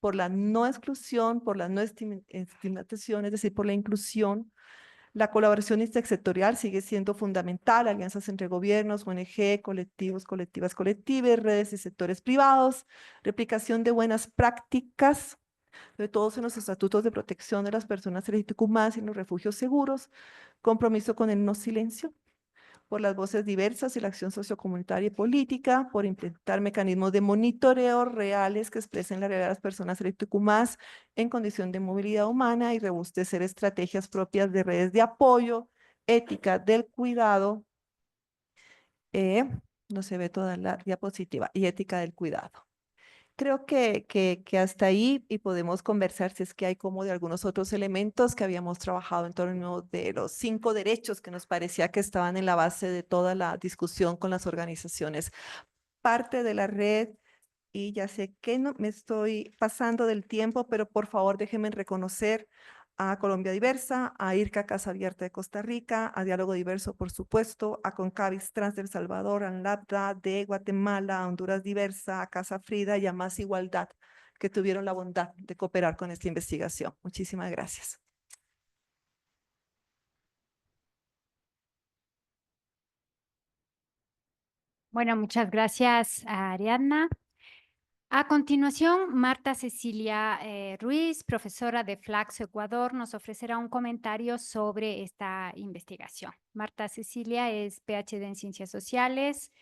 por la no exclusión, por la no estigmatización, es decir, por la inclusión. La colaboración intersectorial sigue siendo fundamental, alianzas entre gobiernos, ONG, colectivos, colectivas, colectives, redes y sectores privados, replicación de buenas prácticas, sobre todo en los estatutos de protección de las personas LGBTQ+, y en los refugios seguros, compromiso con el no silencio, por las voces diversas y la acción sociocomunitaria y política, por implementar mecanismos de monitoreo reales que expresen la realidad de las personas LGBTQ+ en condición de movilidad humana y robustecer estrategias propias de redes de apoyo, ética del cuidado, no se ve toda la diapositiva, y ética del cuidado. Creo que hasta ahí y podemos conversar si es que hay como de algunos otros elementos que habíamos trabajado en torno de los 5 derechos que nos parecía que estaban en la base de toda la discusión con las organizaciones. Parte de la red, y ya sé que no me estoy pasando del tiempo, pero por favor déjenme reconocer a Colombia Diversa, a IRCA Casa Abierta de Costa Rica, a Diálogo Diverso, por supuesto, a Concavis Trans del Salvador, a ANLABDA de Guatemala, a Honduras Diversa, a Casa Frida y a Más Igualdad, que tuvieron la bondad de cooperar con esta investigación. Muchísimas gracias.
Bueno, muchas gracias a Ariadna. A continuación, Marta Cecilia Ruiz, profesora de Flaxo Ecuador, nos ofrecerá un comentario sobre esta investigación. Marta Cecilia es PhD en Ciencias Sociales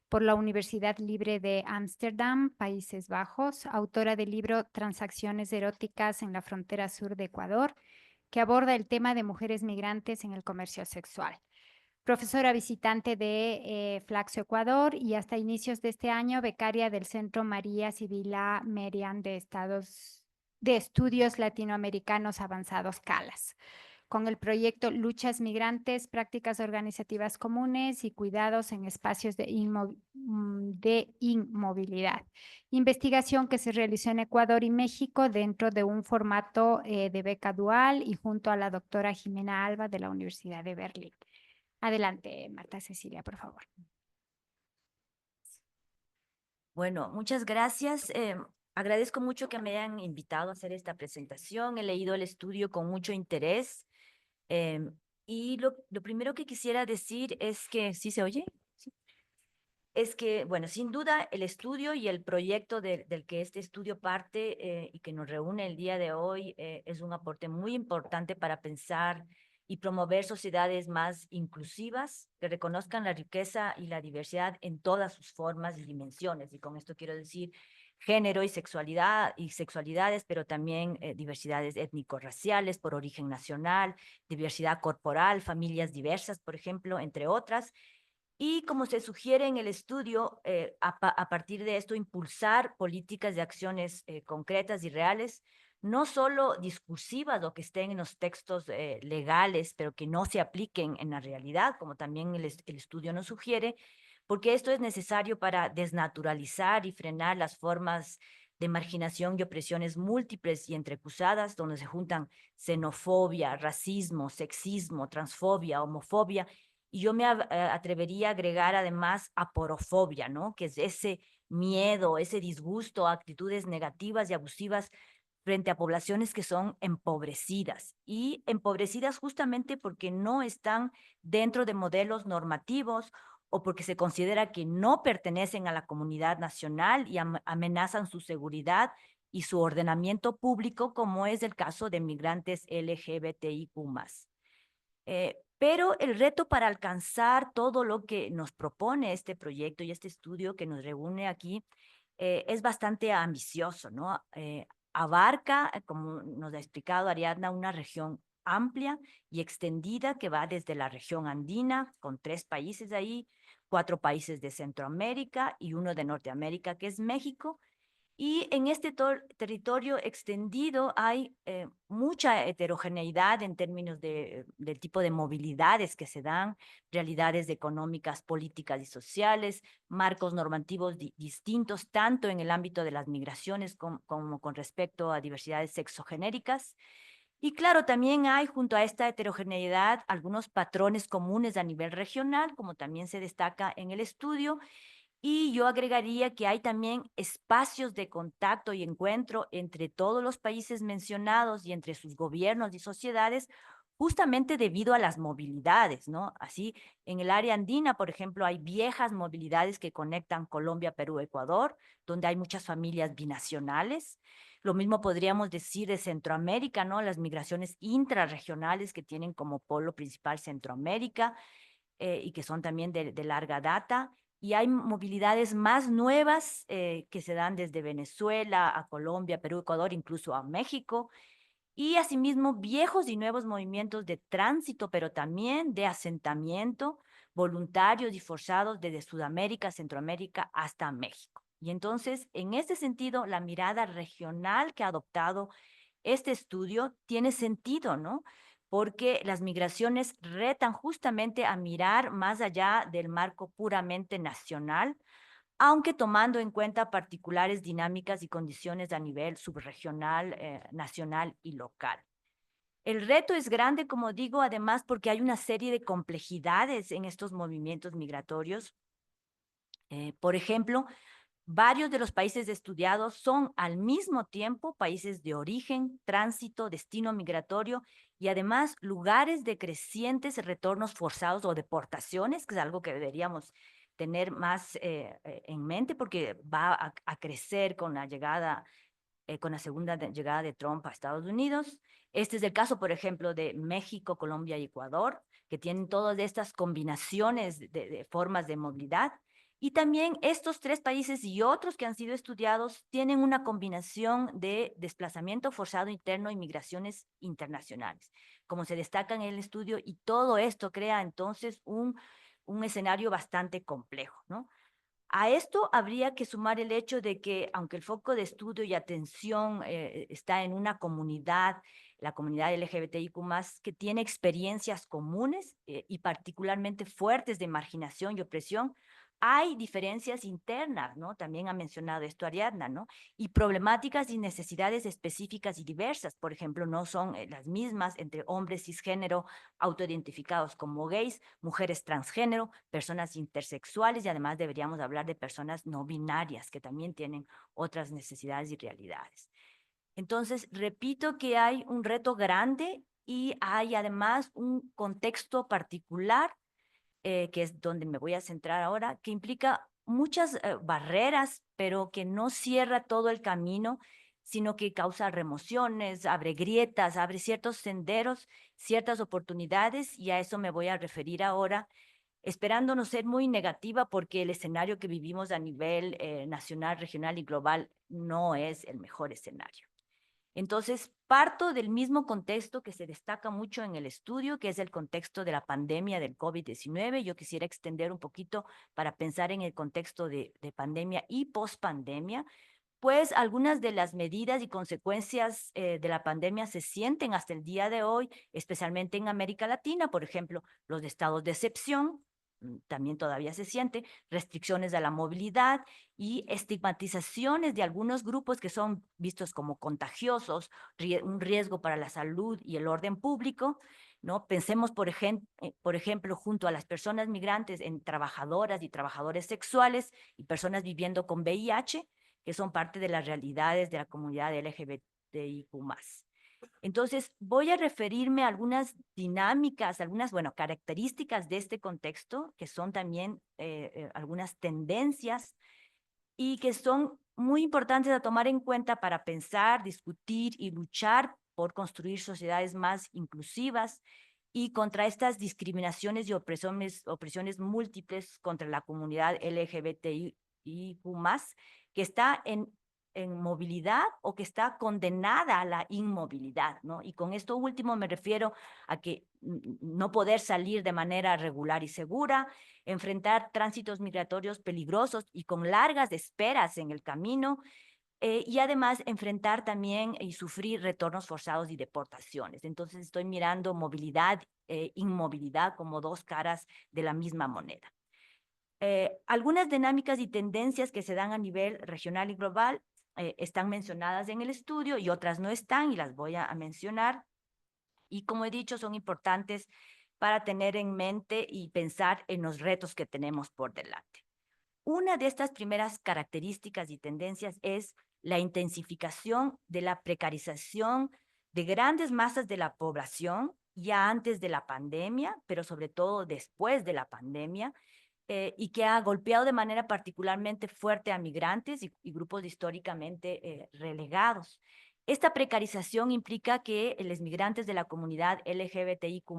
por la Universidad Libre de Ámsterdam, Países Bajos, autora del libro Transacciones eróticas en la frontera sur de Ecuador, que aborda el tema de mujeres migrantes en el comercio sexual. Profesora visitante de Flaxo Ecuador y hasta inicios de este año becaria del Centro María Sibila Merian de Estudios Latinoamericanos Avanzados CALAS, con el proyecto Luchas Migrantes, Prácticas Organizativas Comunes y Cuidados en Espacios de Inmovilidad. Investigación que se realizó en Ecuador y México dentro de un formato de beca dual y junto a la doctora Jimena Alba de la Universidad de Berlín. Adelante, Marta Cecilia, por favor.
Bueno, muchas gracias. Agradezco mucho que me hayan invitado a hacer esta presentación. He leído el estudio con mucho interés. Y lo primero que quisiera decir es que, ¿sí se oye? Sí. Es que, bueno, sin duda el estudio y el proyecto del que este estudio parte y que nos reúne el día de hoy es un aporte muy importante para pensar y promover sociedades más inclusivas que reconozcan la riqueza y la diversidad en todas sus formas y dimensiones. Y con esto quiero decir género y sexualidades, pero también diversidades étnico-raciales por origen nacional, diversidad corporal, familias diversas, por ejemplo, entre otras. Y como se sugiere en el estudio, a partir de esto, impulsar políticas de acciones concretas y reales, no solo discursivas o que estén en los textos legales, pero que no se apliquen en la realidad, como también el estudio nos sugiere, porque esto es necesario para desnaturalizar y frenar las formas de marginación y opresiones múltiples y entrecruzadas, donde se juntan xenofobia, racismo, sexismo, transfobia, homofobia, y yo me atrevería a agregar además aporofobia, ¿no? Que es ese miedo, ese disgusto, actitudes negativas y abusivas frente a poblaciones que son empobrecidas y empobrecidas justamente porque no están dentro de modelos normativos o porque se considera que no pertenecen a la comunidad nacional y amenazan su seguridad y su ordenamiento público, como es el caso de migrantes LGBTIQ+. Pero el reto para alcanzar todo lo que nos propone este proyecto y este estudio que nos reúne aquí es bastante ambicioso, ¿no? Abarca, como nos ha explicado Ariadna, una región amplia y extendida que va desde la región andina, con 3 países ahí, 4 países de Centroamérica y 1 de Norteamérica, que es México. Y en este territorio extendido hay mucha heterogeneidad en términos del tipo de movilidades que se dan, realidades económicas, políticas y sociales, marcos normativos distintos, tanto en el ámbito de las migraciones como con respecto a diversidades sexogenéricas. Y claro, también hay junto a esta heterogeneidad algunos patrones comunes a nivel regional, como también se destaca en el estudio, Y yo agregaría que hay también espacios de contacto y encuentro entre todos los países mencionados y entre sus gobiernos y sociedades, justamente debido a las movilidades, ¿no? Así, en el área andina, por ejemplo, hay viejas movilidades que conectan Colombia, Perú, Ecuador, donde hay muchas familias binacionales. Lo mismo podríamos decir de Centroamérica, ¿no? Las migraciones intrarregionales que tienen como polo principal Centroamérica y que son también de larga data. Y hay movilidades más nuevas que se dan desde Venezuela a Colombia, Perú, Ecuador, incluso a México. Y asimismo viejos y nuevos movimientos de tránsito, pero también de asentamiento, voluntarios y forzados desde Sudamérica, Centroamérica hasta México. Y entonces, en este sentido, la mirada regional que ha adoptado este estudio tiene sentido, ¿no? Porque las migraciones retan justamente a mirar más allá del marco puramente nacional, aunque tomando en cuenta particulares dinámicas y condiciones a nivel subregional, nacional y local. El reto es grande, como digo, además porque hay una serie de complejidades en estos movimientos migratorios. Por ejemplo, varios de los países estudiados son al mismo tiempo países de origen, tránsito, destino migratorio y además lugares de crecientes retornos forzados o deportaciones, que es algo que deberíamos tener más en mente porque va a crecer con la llegada, con la segunda llegada de Trump a Estados Unidos. Este es el caso, por ejemplo, de México, Colombia y Ecuador, que tienen todas estas combinaciones de formas de movilidad. Y también estos tres países y otros que han sido estudiados tienen una combinación de desplazamiento forzado interno y migraciones internacionales, como se destaca en el estudio, y todo esto crea entonces un escenario bastante complejo, ¿no? A esto habría que sumar el hecho de que, aunque el foco de estudio y atención está en una comunidad, la comunidad LGBTIQ+, que tiene experiencias comunes y particularmente fuertes de marginación y opresión, hay diferencias internas, ¿no? También ha mencionado esto Ariadna, ¿no? Y problemáticas y necesidades específicas y diversas. Por ejemplo, no son las mismas entre hombres cisgénero autoidentificados como gays, mujeres transgénero, personas intersexuales, y además deberíamos hablar de personas no binarias que también tienen otras necesidades y realidades. Entonces, repito que hay un reto grande y hay además un contexto particular, que es donde me voy a centrar ahora, que implica muchas barreras, pero que no cierra todo el camino, sino que causa remociones, abre grietas, abre ciertos senderos, ciertas oportunidades, y a eso me voy a referir ahora, esperando no ser muy negativa porque el escenario que vivimos a nivel nacional, regional y global no es el mejor escenario. Entonces, parto del mismo contexto que se destaca mucho en el estudio, que es el contexto de la pandemia del COVID-19. Yo quisiera extender un poquito para pensar en el contexto de pandemia y pospandemia, pues algunas de las medidas y consecuencias de la pandemia se sienten hasta el día de hoy, especialmente en América Latina. Por ejemplo, los estados de excepción también todavía se siente, restricciones a la movilidad y estigmatizaciones de algunos grupos que son vistos como contagiosos, un riesgo para la salud y el orden público, ¿no? Pensemos, por ejemplo, junto a las personas migrantes en trabajadoras y trabajadores sexuales y personas viviendo con VIH, que son parte de las realidades de la comunidad LGBTIQ+. Entonces, voy a referirme a algunas dinámicas, algunas, bueno, características de este contexto, que son también algunas tendencias y que son muy importantes a tomar en cuenta para pensar, discutir y luchar por construir sociedades más inclusivas y contra estas discriminaciones y opresiones múltiples contra la comunidad LGBTIQ+, que está en movilidad o que está condenada a la inmovilidad, ¿no? Y con esto último me refiero a que no poder salir de manera regular y segura, enfrentar tránsitos migratorios peligrosos y con largas esperas en el camino, y además enfrentar también y sufrir retornos forzados y deportaciones. Entonces estoy mirando movilidad e inmovilidad como dos caras de la misma moneda. Algunas dinámicas y tendencias que se dan a nivel regional y global están mencionadas en el estudio y otras no están y las voy a mencionar. Y como he dicho, son importantes para tener en mente y pensar en los retos que tenemos por delante. una de estas primeras características y tendencias es la intensificación de la precarización de grandes masas de la población, ya antes de la pandemia, pero sobre todo después de la pandemia, y que ha golpeado de manera particularmente fuerte a migrantes y grupos históricamente relegados. Esta precarización implica que los migrantes de la comunidad LGBTIQ+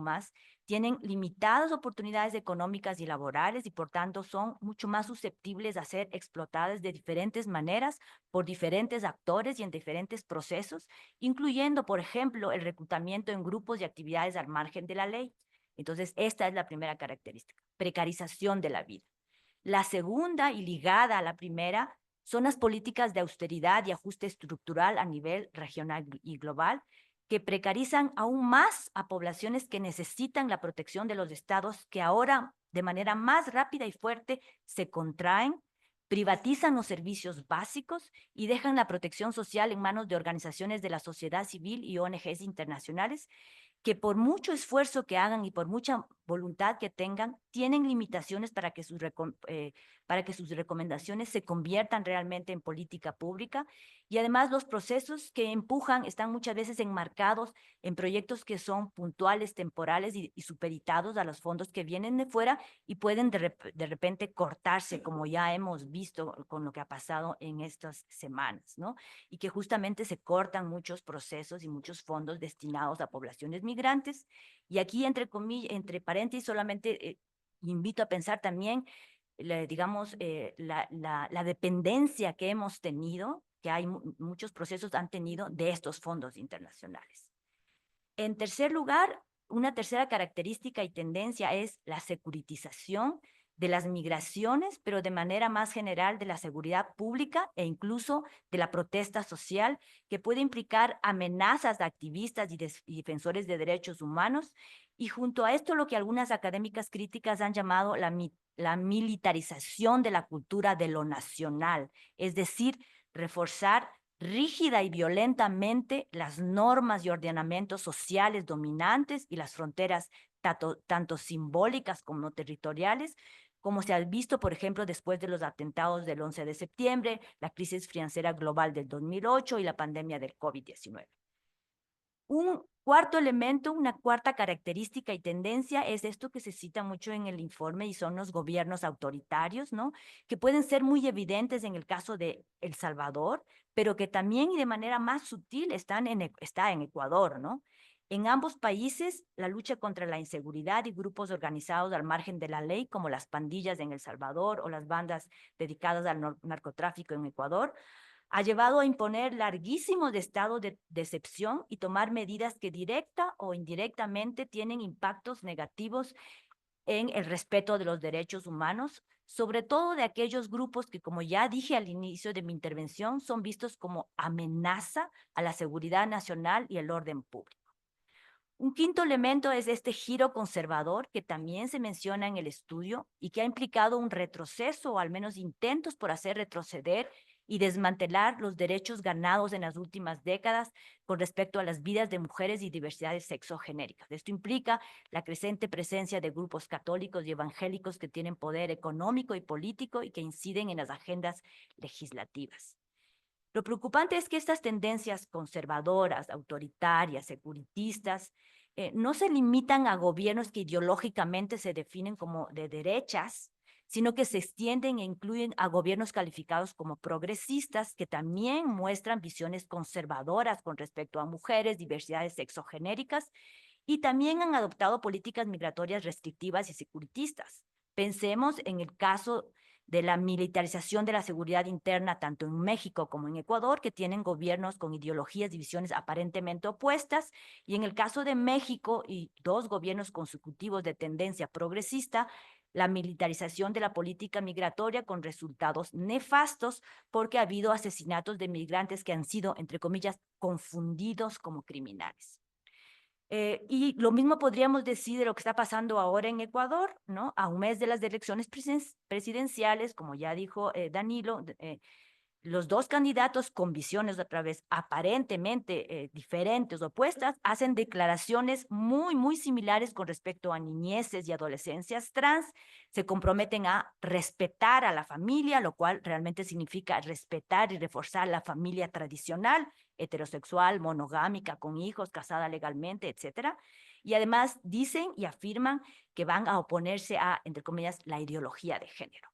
tienen limitadas oportunidades económicas y laborales y por tanto son mucho más susceptibles a ser explotadas de diferentes maneras por diferentes actores y en diferentes procesos, incluyendo, por ejemplo, el reclutamiento en grupos y actividades al margen de la ley. Entonces, esta es la primera característica, precarización de la vida. La segunda, y ligada a la primera, son las políticas de austeridad y ajuste estructural a nivel regional y global, que precarizan aún más a poblaciones que necesitan la protección de los estados, que ahora de manera más rápida y fuerte se contraen, privatizan los servicios básicos y dejan la protección social en manos de organizaciones de la sociedad civil y ONGs internacionales, que por mucho esfuerzo que hagan y por mucha voluntad que tengan, tienen limitaciones para que sus recomendaciones se conviertan realmente en política pública. Y además los procesos que empujan están muchas veces enmarcados en proyectos que son puntuales, temporales y supeditados a los fondos que vienen de fuera y pueden de repente cortarse, como ya hemos visto con lo que ha pasado en estas semanas, ¿no? Y que justamente se cortan muchos procesos y muchos fondos destinados a poblaciones migrantes. Y aquí, entre comillas, entre paréntesis, solamente invito a pensar también, digamos, la dependencia que hemos tenido, que hay muchos procesos han tenido de estos fondos internacionales. En tercer lugar, una tercera característica y tendencia es la securitización de las migraciones, pero de manera más general de la seguridad pública e incluso de la protesta social, que puede implicar amenazas a activistas y defensores de derechos humanos. Y junto a esto, lo que algunas académicas críticas han llamado la militarización de la cultura de lo nacional, es decir, reforzar rígida y violentamente las normas y ordenamientos sociales dominantes y las fronteras tanto simbólicas como territoriales, como se ha visto, por ejemplo, después de los atentados del 11 de septiembre, la crisis financiera global del 2008 y la pandemia del COVID-19. Un cuarto elemento, una cuarta característica y tendencia es esto que se cita mucho en el informe y son los gobiernos autoritarios, ¿no? Que pueden ser muy evidentes en el caso de El Salvador, pero que también y de manera más sutil está en Ecuador, ¿no? En ambos países, la lucha contra la inseguridad y grupos organizados al margen de la ley, como las pandillas en El Salvador o las bandas dedicadas al narcotráfico en Ecuador, ha llevado a imponer larguísimos estados de excepción y tomar medidas que directa o indirectamente tienen impactos negativos en el respeto de los derechos humanos, sobre todo de aquellos grupos que, como ya dije al inicio de mi intervención, son vistos como amenaza a la seguridad nacional y el orden público. Un quinto elemento es este giro conservador que también se menciona en el estudio y que ha implicado un retroceso o al menos intentos por hacer retroceder y desmantelar los derechos ganados en las últimas décadas con respecto a las vidas de mujeres y diversidades sexogenéricas. Esto implica la creciente presencia de grupos católicos y evangélicos que tienen poder económico y político y que inciden en las agendas legislativas. Lo preocupante es que estas tendencias conservadoras, autoritarias, securitistas, no se limitan a gobiernos que ideológicamente se definen como de derechas, sino que se extienden e incluyen a gobiernos calificados como progresistas, que también muestran visiones conservadoras con respecto a mujeres, diversidades sexogenéricas, y también han adoptado políticas migratorias restrictivas y securitistas. Pensemos en el caso de la militarización de la seguridad interna, tanto en México como en Ecuador, que tienen gobiernos con ideologías y visiones aparentemente opuestas, y en el caso de México y dos gobiernos consecutivos de tendencia progresista, la militarización de la política migratoria con resultados nefastos porque ha habido asesinatos de migrantes que han sido, entre comillas, confundidos como criminales. Y lo mismo podríamos decir de lo que está pasando ahora en Ecuador, ¿no? A un mes de las elecciones presidenciales, como ya dijo Danilo, los dos candidatos con visiones otra vez aparentemente diferentes, opuestas, hacen declaraciones muy similares con respecto a niñeces y adolescencias trans, se comprometen a respetar a la familia, lo cual realmente significa respetar y reforzar la familia tradicional, heterosexual, monogámica, con hijos, casada legalmente, etcétera. Y además dicen y afirman que van a oponerse a, entre comillas, la ideología de género.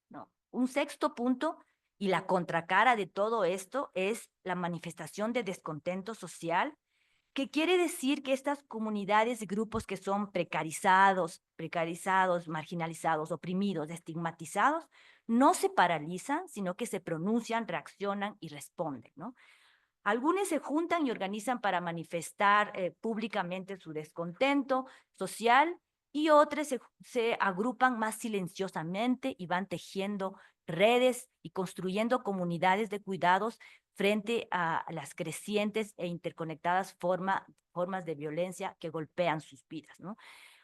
¿No? Un sexto punto y la contracara de todo esto es la manifestación de descontento social, que quiere decir que estas comunidades y grupos que son precarizados, marginalizados, oprimidos, estigmatizados, no se paralizan, sino que se pronuncian, reaccionan y responden, ¿no? Algunos se juntan y organizan para manifestar públicamente su descontento social y otros se agrupan más silenciosamente y van tejiendo redes y construyendo comunidades de cuidados frente a las crecientes e interconectadas formas de violencia que golpean sus vidas, ¿no?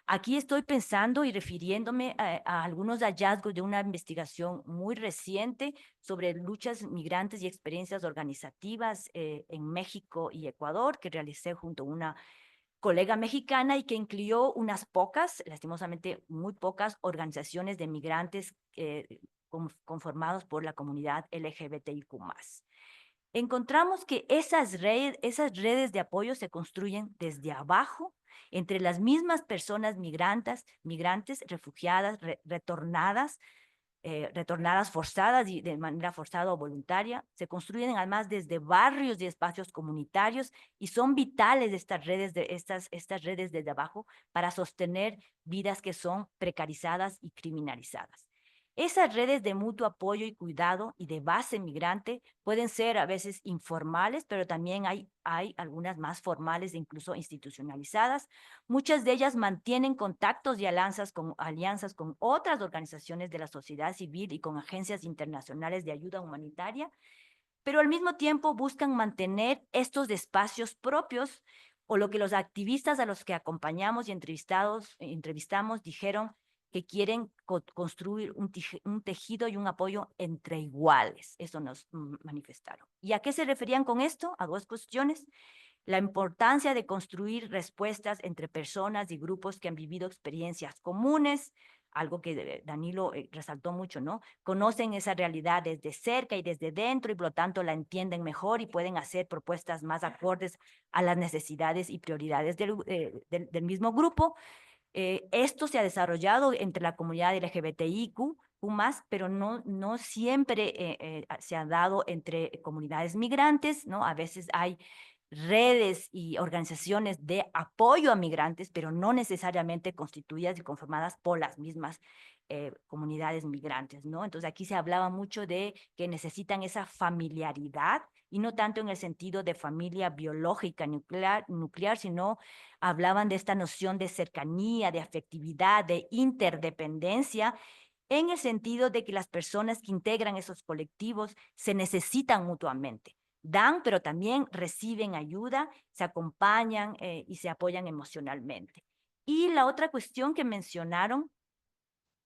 Aquí estoy pensando y refiriéndome a algunos hallazgos de una investigación muy reciente sobre luchas migrantes y experiencias organizativas en México y Ecuador, que realicé junto a una colega mexicana y que incluyó unas pocas, lastimosamente muy pocas, organizaciones de migrantes conformados por la comunidad LGBTIQ+. Encontramos que esas redes de apoyo se construyen desde abajo, entre las mismas personas migrantes, refugiadas, retornadas forzadas y de manera forzada o voluntaria. Se construyen además desde barrios y espacios comunitarios y son vitales estas redes desde abajo para sostener vidas que son precarizadas y criminalizadas. Esas redes de mutuo apoyo y cuidado y de base migrante pueden ser a veces informales, pero también hay algunas más formales e incluso institucionalizadas. Muchas de ellas mantienen contactos y alianzas con otras organizaciones de la sociedad civil y con agencias internacionales de ayuda humanitaria, pero al mismo tiempo buscan mantener estos espacios propios, o lo que los activistas a los que acompañamos y entrevistamos dijeron que quieren construir un tejido y un apoyo entre iguales. Eso nos manifestaron. ¿Y a qué se referían con esto? A dos cuestiones. La importancia de construir respuestas entre personas y grupos que han vivido experiencias comunes, algo que Danilo resaltó mucho, ¿no? Conocen esa realidad desde cerca y desde dentro y por lo tanto la entienden mejor y pueden hacer propuestas más acordes a las necesidades y prioridades del mismo grupo. Esto se ha desarrollado entre la comunidad LGBTIQ+, pero no siempre se ha dado entre comunidades migrantes, ¿no? A veces hay redes y organizaciones de apoyo a migrantes, pero no necesariamente constituidas y conformadas por las mismas comunidades migrantes, ¿no? Entonces aquí se hablaba mucho de que necesitan esa familiaridad y no tanto en el sentido de familia biológica nuclear, sino hablaban de esta noción de cercanía, de afectividad, de interdependencia, en el sentido de que las personas que integran esos colectivos se necesitan mutuamente. Dan, pero también reciben ayuda, se acompañan y se apoyan emocionalmente. Y la otra cuestión que mencionaron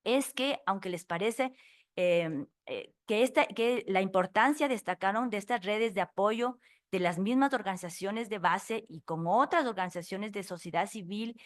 es que, aunque les parece que la importancia destacaron de estas redes de apoyo de las mismas organizaciones de base y con otras organizaciones de sociedad civil,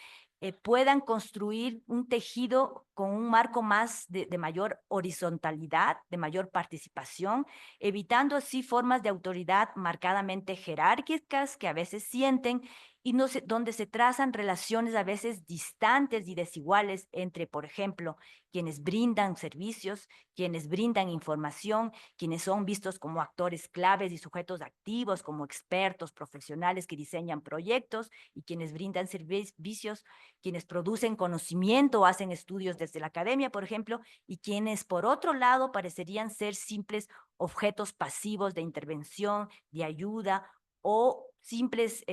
puedan construir un tejido con un marco más de mayor horizontalidad, de mayor participación, evitando así formas de autoridad marcadamente jerárquicas que a veces sienten y donde se trazan relaciones a veces distantes y desiguales entre, por ejemplo, quienes brindan servicios, quienes brindan información, quienes son vistos como actores claves y sujetos activos, como expertos profesionales que diseñan proyectos, y quienes brindan servicios, quienes producen conocimiento o hacen estudios desde la academia, por ejemplo, y quienes, por otro lado, parecerían ser simples objetos pasivos de intervención, de ayuda o simples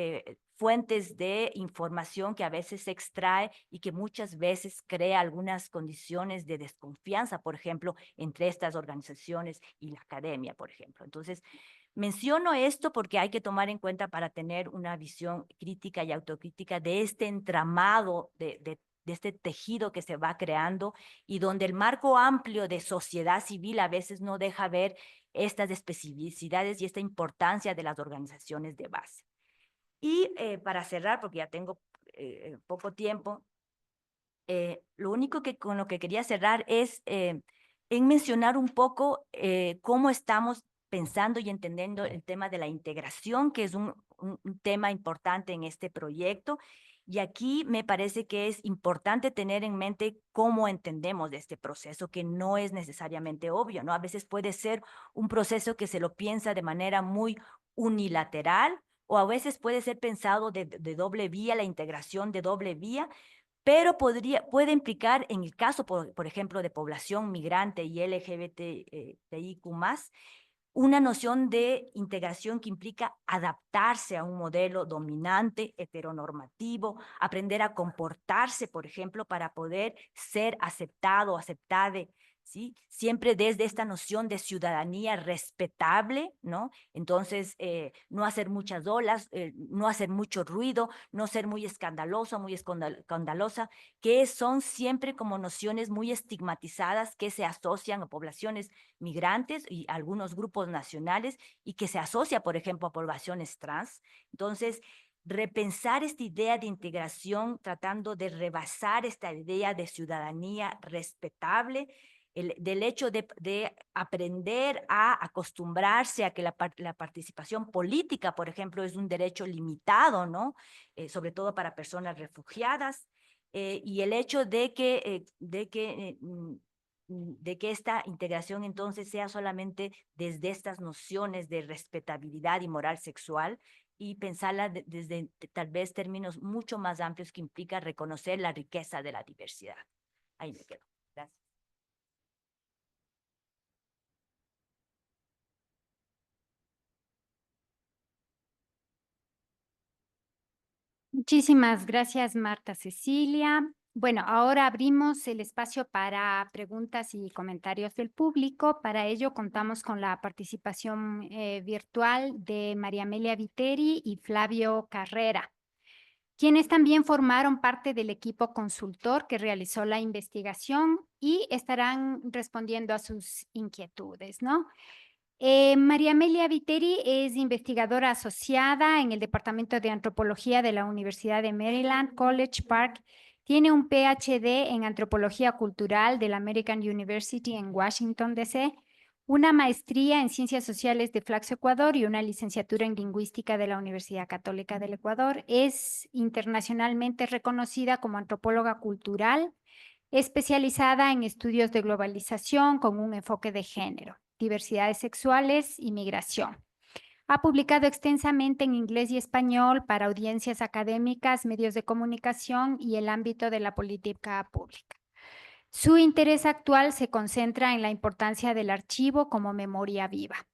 fuentes de información que a veces se extrae y que muchas veces crea algunas condiciones de desconfianza, por ejemplo, entre estas organizaciones y la academia, por ejemplo. Entonces, menciono esto porque hay que tomar en cuenta para tener una visión crítica y autocrítica de este entramado de este tejido que se va creando y donde el marco amplio de sociedad civil a veces no deja ver estas especificidades y esta importancia de las organizaciones de base. Y para cerrar, porque ya tengo poco tiempo, lo único que con lo que quería cerrar es en mencionar un poco cómo estamos pensando y entendiendo el tema de la integración, que es un tema importante en este proyecto. Y aquí me parece que es importante tener en mente cómo entendemos de este proceso, que no es necesariamente obvio, ¿no? A veces puede ser un proceso que se lo piensa de manera muy unilateral, o a veces puede ser pensado de doble vía, la integración de doble vía, pero puede implicar, en el caso, por ejemplo, de población migrante y LGBTIQ+, una noción de integración que implica adaptarse a un modelo dominante, heteronormativo, aprender a comportarse, por ejemplo, para poder ser aceptado, aceptada, ¿sí? Siempre desde esta noción de ciudadanía respetable, ¿no? Entonces, no hacer muchas olas, no hacer mucho ruido, no ser muy escandaloso, muy escandalosa, que son siempre como nociones muy estigmatizadas que se asocian a poblaciones migrantes y algunos grupos nacionales y que se asocia, por ejemplo, a poblaciones trans. Entonces, repensar esta idea de integración, tratando de rebasar esta idea de ciudadanía respetable, del hecho de aprender a acostumbrarse a que la participación política, por ejemplo, es un derecho limitado, ¿no? Sobre todo para personas refugiadas, y el hecho de que esta integración entonces sea solamente desde estas nociones de respetabilidad y moral sexual, y pensarla desde tal vez términos mucho más amplios que implica reconocer la riqueza de la diversidad. Ahí me quedo. Gracias.
Muchísimas gracias, Marta Cecilia. Bueno, ahora abrimos el espacio para preguntas y comentarios del público. Para ello contamos con la participación virtual de María Amelia Viteri y Flavio Carrera, quienes también formaron parte del equipo consultor que realizó la investigación y estarán respondiendo a sus inquietudes, ¿no? María Amelia Viteri es investigadora asociada en el Departamento de Antropología de la Universidad de Maryland, College Park. Tiene un PhD en Antropología Cultural de la American University en Washington, D.C., una maestría en Ciencias Sociales de Flaxo, Ecuador, y una licenciatura en Lingüística de la Universidad Católica del Ecuador. Es internacionalmente reconocida como antropóloga cultural, especializada en estudios de globalización con un enfoque de género, diversidades sexuales y migración. Ha publicado extensamente en inglés y español para audiencias académicas, medios de comunicación y el ámbito de la política pública. Su interés actual se concentra en la importancia del archivo como memoria viva.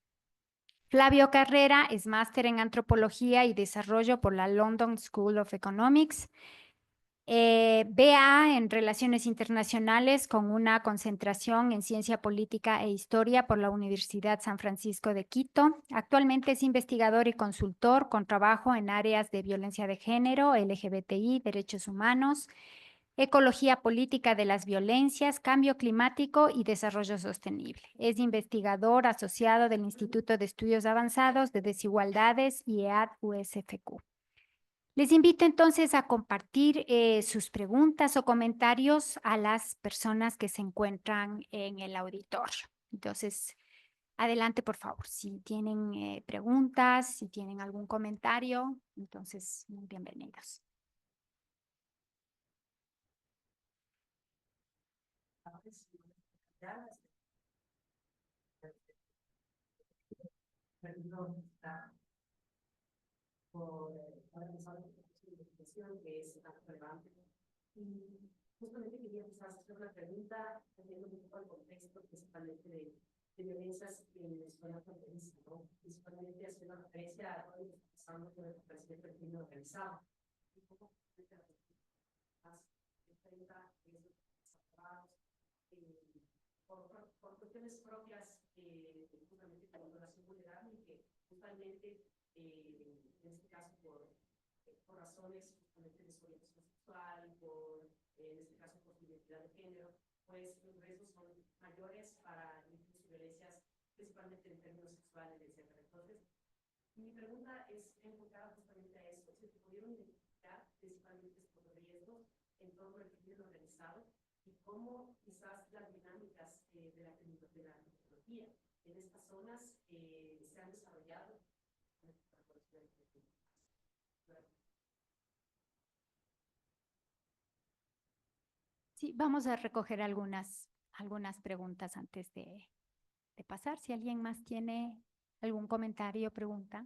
Flavio Carrera es máster en Antropología y Desarrollo por la London School of Economics, BA en Relaciones Internacionales con una concentración en Ciencia Política e Historia por la Universidad San Francisco de Quito. Actualmente es investigador y consultor con trabajo en áreas de violencia de género, LGBTI, derechos humanos, ecología política de las violencias, cambio climático y desarrollo sostenible. Es investigador asociado del Instituto de Estudios Avanzados de Desigualdades IEAD-USFQ. Les invito entonces a compartir sus preguntas o comentarios a las personas que se encuentran en el auditorio. Entonces, adelante, por favor. Si tienen preguntas, si tienen algún comentario, entonces, muy bienvenidos.
Por realizar la investigación que es tan relevante. Y justamente quería quizás hacer una pregunta, teniendo un poco el contexto principalmente de violencias en la escuela fronteriza, ¿no? Principalmente haciendo referencia a todo lo que está pasando con el presidente del crimen organizado. Y cómo más enfrenta esos desaprobados por cuestiones propias, justamente de la población vulnerable, y que justamente en este caso por razones justamente de su orientación sexual, en este caso por su identidad de género, pues los riesgos son mayores para incluso violencias principalmente en términos sexuales, etcétera. Entonces, mi pregunta es enfocada justamente a eso, si se pudieron identificar principalmente estos riesgos en torno al crimen organizado y cómo quizás las dinámicas de la tecnología en estas zonas se han desarrollado.
Sí, vamos a recoger algunas preguntas antes de pasar. Si alguien más tiene algún comentario o pregunta.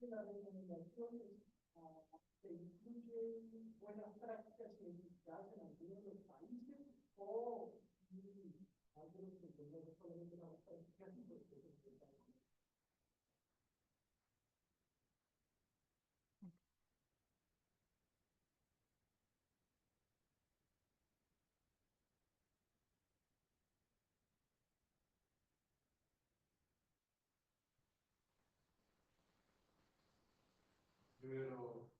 La recomendación se incluyen buenas prácticas identificadas en algunos de los países o algunos que no solamente las prácticas y pues primero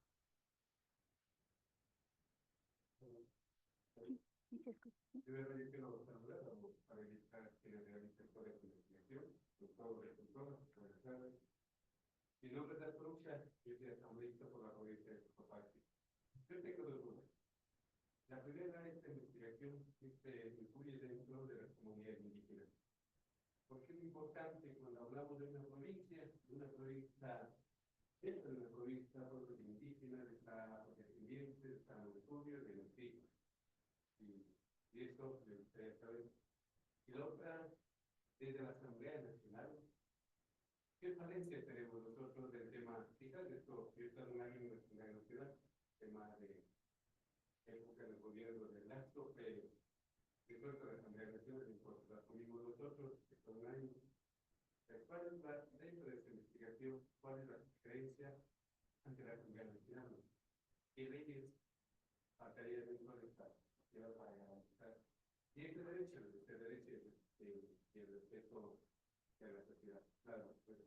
primero yo quiero saludar a Benita, que es la directora de investigación, doctor de cultura, mi nombre es Arturucha, yo soy asambleísta por la provincia de Cotopaxi. Yo tengo dos dudas. La primera, esta investigación incluye dentro de las comunidades indígenas. ¿Por qué es importante cuando hablamos de una provincia dentro de una provincia, pueblos indígenas, está descendientes, está los estudios de los hijos? Y esto me gustaría saber. Y la otra, desde la Asamblea Nacional, ¿qué falencias tenemos nosotros del tema? Quizás esto, yo he estado un año en la Asamblea Nacional, tema de época del gobierno del Lazo, pero resuelto la Asamblea Nacional, la asumimos nosotros, que son un año. ¿Cuál es dentro de esta investigación, cuál es la diferencia ante la Asamblea Nacional? ¿Qué leyes faltaría dentro de esta sociedad para garantizar? Y este derecho y el respeto de la sociedad. Claro, pues.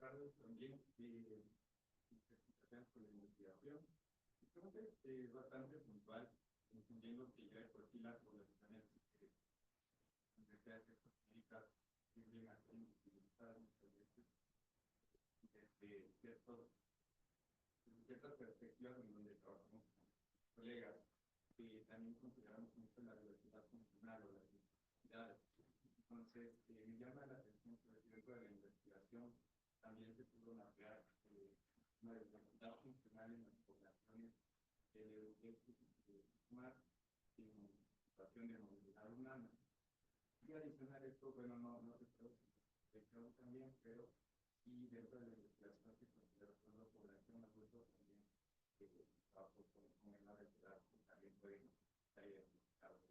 Carlos, también con la investigación. Entonces, es bastante puntual, entendiendo que ya de por sí las poblaciones desde hace políticas tienden a ser utilizadas muchas veces desde ciertas perspectivas en donde trabajamos con colegas que también consideramos mucho la diversidad funcional o las diversidades. Entonces, me llama la atención que dentro de la investigación también se pudo mapear una diversidad funcional en las poblaciones más en situación de movilidad humana. Y adicional esto, bueno, no se produce también, pero sí dentro de la investigación se considera toda la población adulta también con menores de edad que también pueden estar identificados.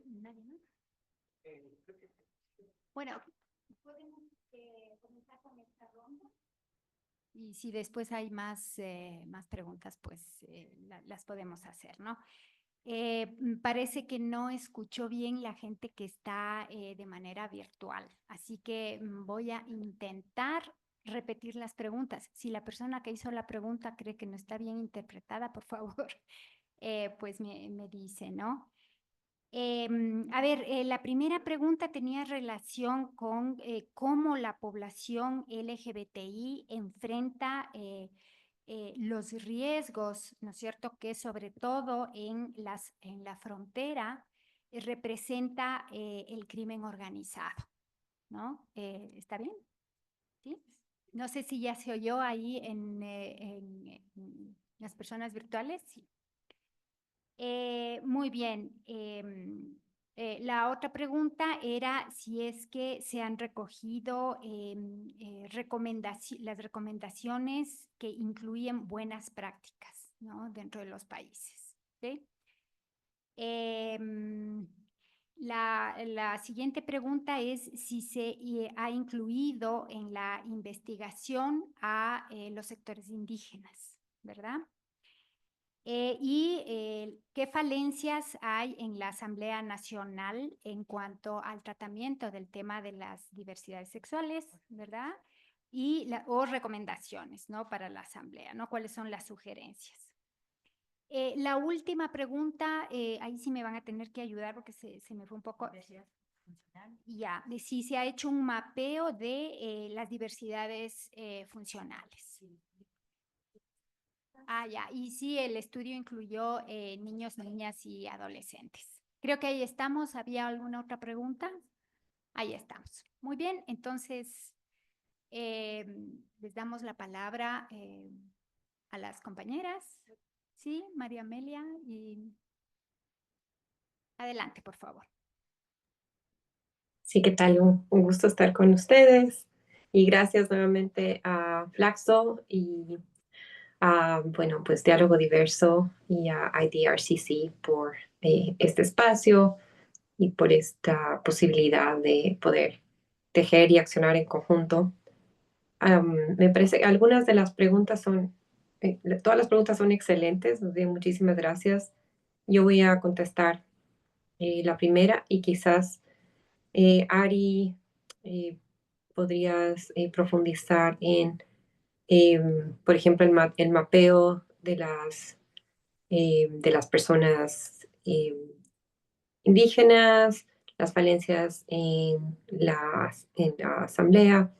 ¿Nadie más? Bueno, podemos comenzar con esta ronda. Y si después hay más preguntas, pues las podemos hacer, ¿no? Parece que no escuchó bien la gente que está de manera virtual, así que voy a intentar repetir las preguntas. Si la persona que hizo la pregunta cree que no está bien interpretada, por favor, pues me dice, ¿no? A ver, la primera pregunta tenía relación con cómo la población LGBTI enfrenta los riesgos, ¿no es cierto?, que sobre todo en la frontera representa el crimen organizado, ¿no? ¿Está bien? ¿Sí? No sé si ya se oyó ahí en las personas virtuales. Sí. Muy bien. La otra pregunta era si es que se han recogido las recomendaciones que incluyen buenas prácticas, ¿no?, dentro de los países. ¿Sí? La siguiente pregunta es si se ha incluido en la investigación a los sectores indígenas, ¿verdad? ¿Qué falencias hay en la Asamblea Nacional en cuanto al tratamiento del tema de las diversidades sexuales, ¿verdad? O recomendaciones, ¿no?, para la Asamblea, ¿no? ¿Cuáles son las sugerencias? La última pregunta, ahí sí me van a tener que ayudar porque se me fue un poco. Ya, de si se ha hecho un mapeo de las diversidades funcionales. Ya, y sí, el estudio incluyó niños, niñas y adolescentes. Creo que ahí estamos. ¿Había alguna otra pregunta? Ahí estamos. Muy bien, entonces les damos la palabra a las compañeras. Sí, María Amelia, y adelante, por favor.
Sí, ¿qué tal? Un gusto estar con ustedes y gracias nuevamente a Flaxo y a, bueno, pues Diálogo Diverso y a IDRCC por este espacio y por esta posibilidad de poder tejer y accionar en conjunto. Me parece que algunas de las preguntas todas las preguntas son excelentes, muchísimas gracias. Yo voy a contestar la primera y quizás Ari, podrías profundizar en, por ejemplo, el mapeo de las personas indígenas, las falencias en la asamblea,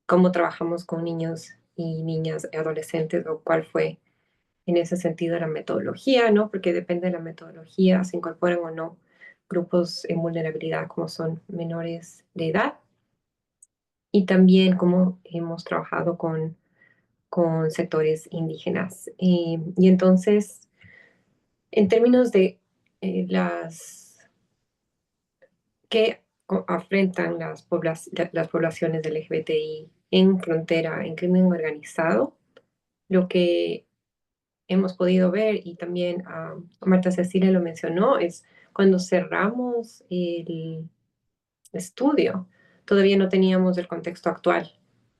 cómo trabajamos con niños y niñas y adolescentes o cuál fue en ese sentido la metodología, ¿no? Porque depende de la metodología, se incorporan o no grupos en vulnerabilidad como son menores de edad. Y también cómo hemos trabajado con sectores indígenas. Y entonces, en términos de que afrentan las poblaciones del LGBTI en frontera, en crimen organizado, lo que hemos podido ver, y también Marta Cecilia lo mencionó, es cuando cerramos el estudio, todavía no teníamos el contexto actual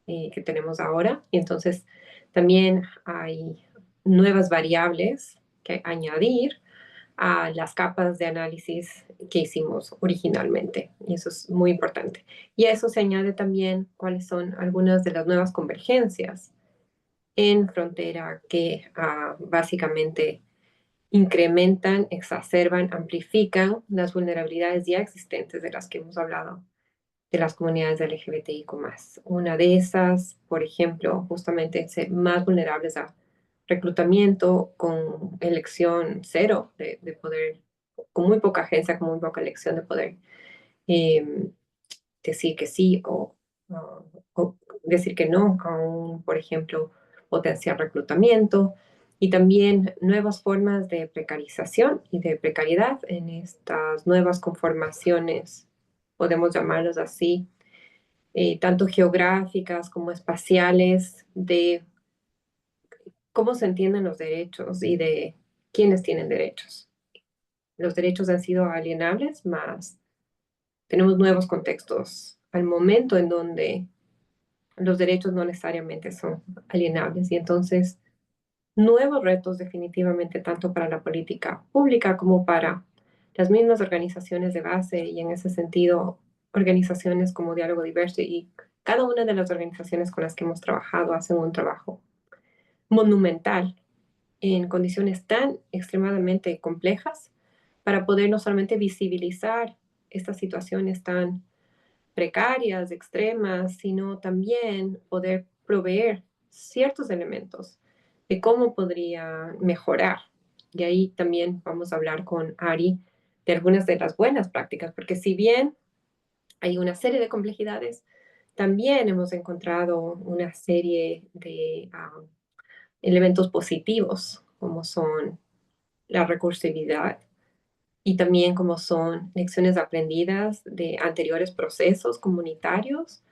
que tenemos ahora, y entonces también hay nuevas variables que añadir a las capas de análisis que hicimos originalmente, y eso es muy importante. Y a eso se añade también cuáles son algunas de las nuevas convergencias en frontera que básicamente incrementan, exacerban, amplifican las vulnerabilidades ya existentes de las que hemos hablado de las comunidades LGBTIQ+. Una de esas, por ejemplo, justamente ser más vulnerables a reclutamiento con elección cero de poder, con muy poca agencia, con muy poca elección de poder decir que sí o decir que no a un, por ejemplo, potencial reclutamiento, y también nuevas formas de precarización y de precariedad en estas nuevas conformaciones, podemos llamarlos así, tanto geográficas como espaciales, de cómo se entienden los derechos y de quiénes tienen derechos. Los derechos han sido alienables, más tenemos nuevos contextos al momento en donde los derechos no necesariamente son alienables, y entonces nuevos retos definitivamente tanto para la política pública como para las mismas organizaciones de base, y en ese sentido organizaciones como Diálogo Diverso y cada una de las organizaciones con las que hemos trabajado hacen un trabajo monumental en condiciones tan extremadamente complejas para poder no solamente visibilizar estas situaciones tan precarias, extremas, sino también poder proveer ciertos elementos de cómo podría mejorar. Y ahí también vamos a hablar con Ari de algunas de las buenas prácticas, porque si bien hay una serie de complejidades, también hemos encontrado una serie de elementos positivos, como son la recursividad y también como son lecciones aprendidas de anteriores procesos comunitarios,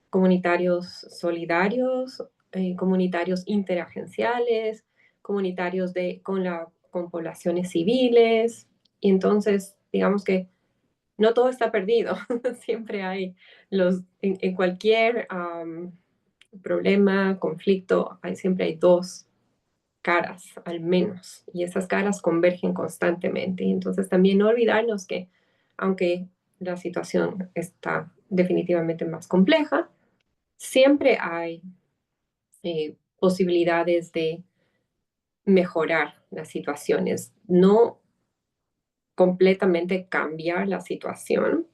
comunitarios solidarios, comunitarios interagenciales, comunitarios con poblaciones civiles. Y entonces, digamos que no todo está perdido. Siempre hay en cualquier problema, conflicto, siempre hay dos caras al menos, y esas caras convergen constantemente. Y entonces también no olvidarnos que aunque la situación está definitivamente más compleja, siempre hay posibilidades de mejorar las situaciones, no completamente cambiar la situación,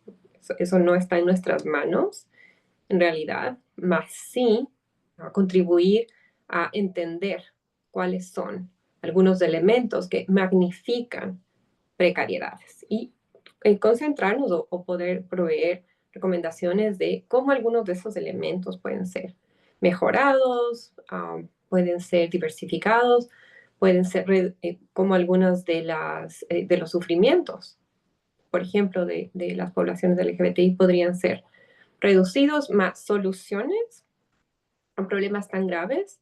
eso no está en nuestras manos en realidad, más sí a contribuir a entender cuáles son algunos elementos que magnifican precariedades y concentrarnos o poder proveer recomendaciones de cómo algunos de esos elementos pueden ser mejorados, pueden ser diversificados, pueden ser como algunos de los sufrimientos, por ejemplo, de las poblaciones LGBTI podrían ser reducidos, más soluciones a problemas tan graves,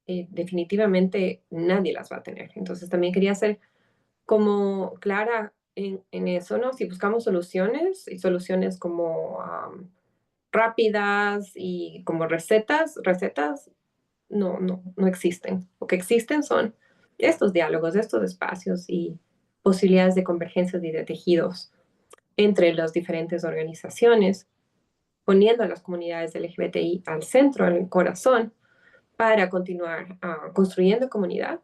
definitivamente nadie las va a tener. Entonces también quería ser como clara en eso, ¿no? Si buscamos soluciones y soluciones como rápidas y como recetas no existen. Lo que existen son estos diálogos, estos espacios y posibilidades de convergencias y de tejidos entre las diferentes organizaciones, poniendo a las comunidades LGBTI al centro, al corazón, para continuar construyendo comunidad,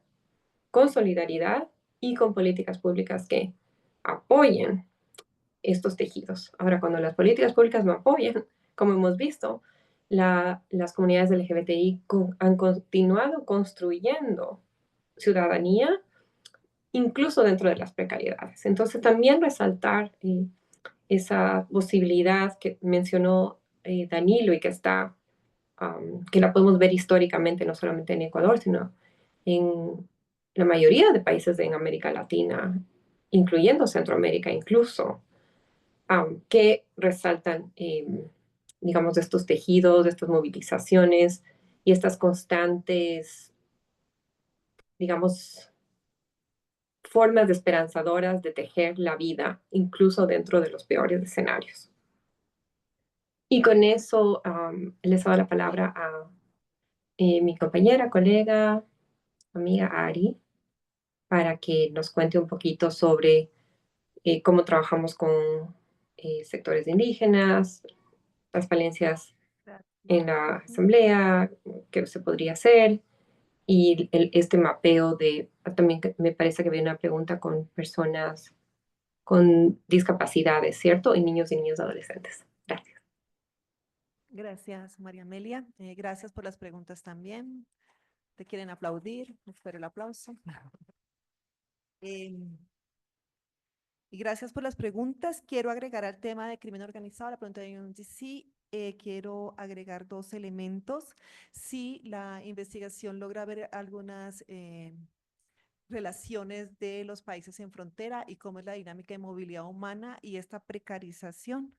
con solidaridad y con políticas públicas que apoyen estos tejidos. Ahora, cuando las políticas públicas no apoyan, como hemos visto, las comunidades LGBTI han continuado construyendo ciudadanía, incluso dentro de las precariedades. Entonces, también resaltar esa posibilidad que mencionó Danilo y que está, que la podemos ver históricamente, no solamente en Ecuador, sino en la mayoría de países en América Latina, incluyendo Centroamérica incluso, que resaltan, digamos, estos tejidos, estas movilizaciones y estas constantes, digamos, formas de esperanzadoras de tejer la vida, incluso dentro de los peores escenarios. Y con eso les doy la palabra a mi compañera, colega, amiga Ari, para que nos cuente un poquito sobre cómo trabajamos con sectores indígenas, las falencias en la asamblea, qué se podría hacer, y este mapeo de, también me parece que había una pregunta con personas con discapacidades, ¿cierto? Y niños adolescentes. Gracias.
Gracias, María Amelia. Gracias por las preguntas también. ¿Te quieren aplaudir? Espero el aplauso. Y gracias por las preguntas. Quiero agregar al tema de crimen organizado, la pregunta de UNGC, quiero agregar dos elementos. Si la investigación logra ver algunas relaciones de los países en frontera y cómo es la dinámica de movilidad humana y esta precarización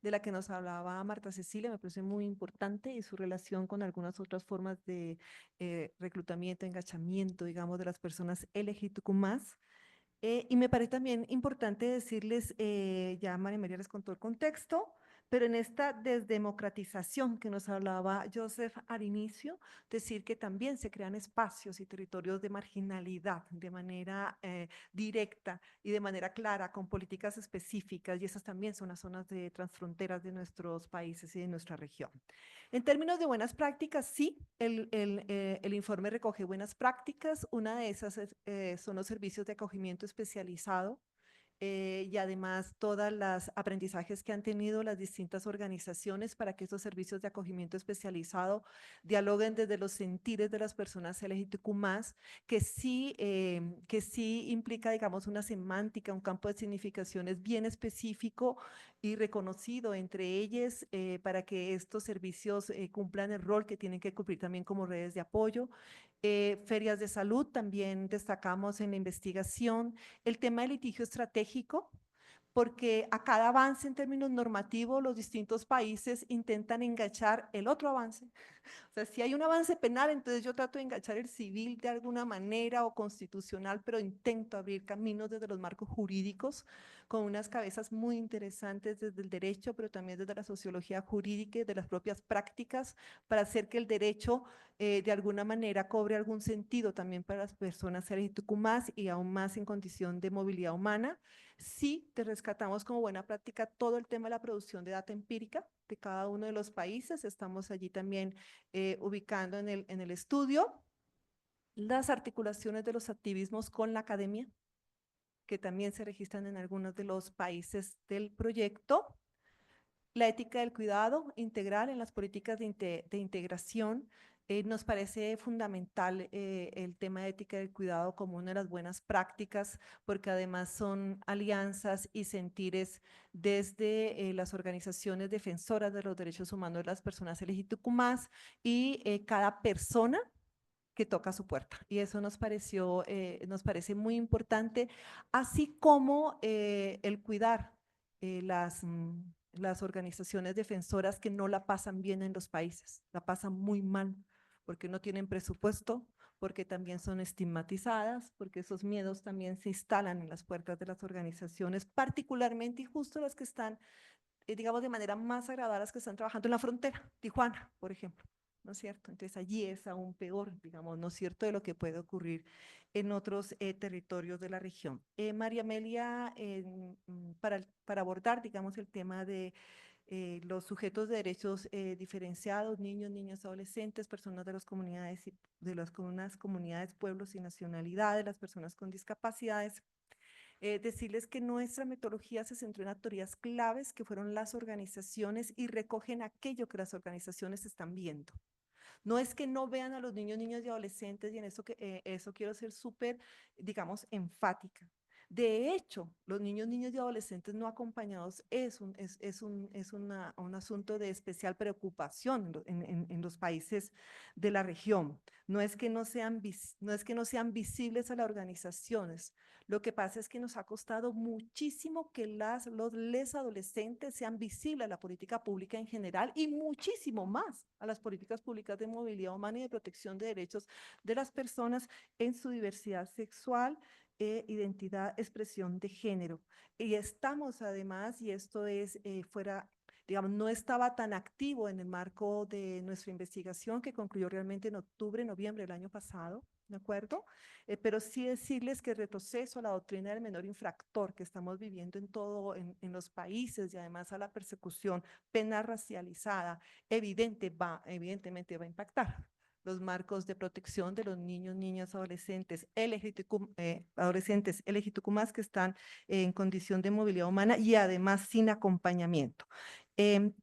de la que nos hablaba Marta Cecilia, me parece muy importante y su relación con algunas otras formas de reclutamiento, engachamiento, digamos, de las personas LGBTQ+. Y me parece también importante decirles, ya María María les contó el contexto, pero en esta desdemocratización que nos hablaba Joseph al inicio, decir que también se crean espacios y territorios de marginalidad de manera directa y de manera clara, con políticas específicas, y esas también son las zonas de transfronteras de nuestros países y de nuestra región. En términos de buenas prácticas, sí, el informe recoge buenas prácticas. Una de esas son los servicios de acogimiento especializado y además todas las aprendizajes que han tenido las distintas organizaciones para que estos servicios de acogimiento especializado dialoguen desde los sentires de las personas LGBTQ+, que sí implica, digamos, una semántica, un campo de significaciones bien específico y reconocido entre ellas para que estos servicios cumplan el rol que tienen que cumplir también como redes de apoyo. Ferias de salud, también destacamos en la investigación el tema del litigio estratégico, porque a cada avance en términos normativos los distintos países intentan enganchar el otro avance. O sea, si hay un avance penal, entonces yo trato de enganchar el civil de alguna manera o constitucional, pero intento abrir caminos desde los marcos jurídicos con unas cabezas muy interesantes desde el derecho, pero también desde la sociología jurídica y de las propias prácticas para hacer que el derecho de alguna manera cobre algún sentido también para las personas LGBTQ+ y aún más en condición de movilidad humana. Sí, te rescatamos como buena práctica todo el tema de la producción de data empírica de cada uno de los países. Estamos allí también ubicando en el estudio las articulaciones de los activismos con la academia, que también se registran en algunos de los países del proyecto. La ética del cuidado integral en las políticas de integración. Nos parece fundamental el tema de ética del cuidado como una de las buenas prácticas, porque además son alianzas y sentires desde las organizaciones defensoras de los derechos humanos de las personas LGBTQ+, y cada persona que toca su puerta. Y eso nos parece muy importante, así como el cuidar las organizaciones defensoras que no la pasan bien en los países, la pasan muy mal, porque no tienen presupuesto, porque también son estigmatizadas, porque esos miedos también se instalan en las puertas de las organizaciones, particularmente y justo las que están, digamos, de manera más agradable, las que están trabajando en la frontera, Tijuana, por ejemplo. ¿No es cierto? Entonces allí es aún peor, digamos, ¿no es cierto?, de lo que puede ocurrir en otros territorios de la región. María Amelia, para abordar, digamos, el tema de los sujetos de derechos diferenciados, niños, niñas, adolescentes, personas de las comunidades, unas comunidades, pueblos y nacionalidades, las personas con discapacidades. Decirles que nuestra metodología se centró en autorías claves que fueron las organizaciones y recogen aquello que las organizaciones están viendo. No es que no vean a los niños, niñas y adolescentes, y en eso quiero ser súper, digamos, enfática. De hecho, los niños, niñas y adolescentes no acompañados es un asunto de especial preocupación en los países de la región. No es que no sean visibles a las organizaciones. Lo que pasa es que nos ha costado muchísimo que les adolescentes sean visibles a la política pública en general y muchísimo más a las políticas públicas de movilidad humana y de protección de derechos de las personas en su diversidad sexual, identidad, expresión de género. Y estamos además, y esto es digamos, no estaba tan activo en el marco de nuestra investigación que concluyó realmente en octubre, noviembre del año pasado, ¿de acuerdo? Pero sí decirles que el retroceso a la doctrina del menor infractor que estamos viviendo en los países y además a la persecución penal racializada, evidentemente va a impactar los marcos de protección de los niños, niñas, adolescentes, LGBTQ+ que están en condición de movilidad humana y además sin acompañamiento. El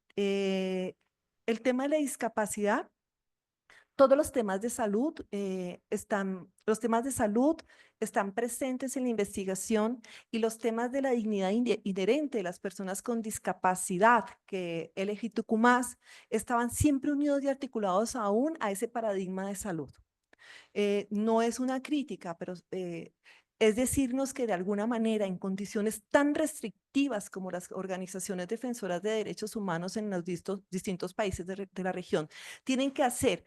tema de la discapacidad, todos los temas de salud están presentes en la investigación, y los temas de la dignidad inherente de las personas con discapacidad, que LGBTQ+, estaban siempre unidos y articulados aún a ese paradigma de salud. No es una crítica, pero es decirnos que de alguna manera en condiciones tan restrictivas como las organizaciones defensoras de derechos humanos en los distintos países de la región tienen que hacer,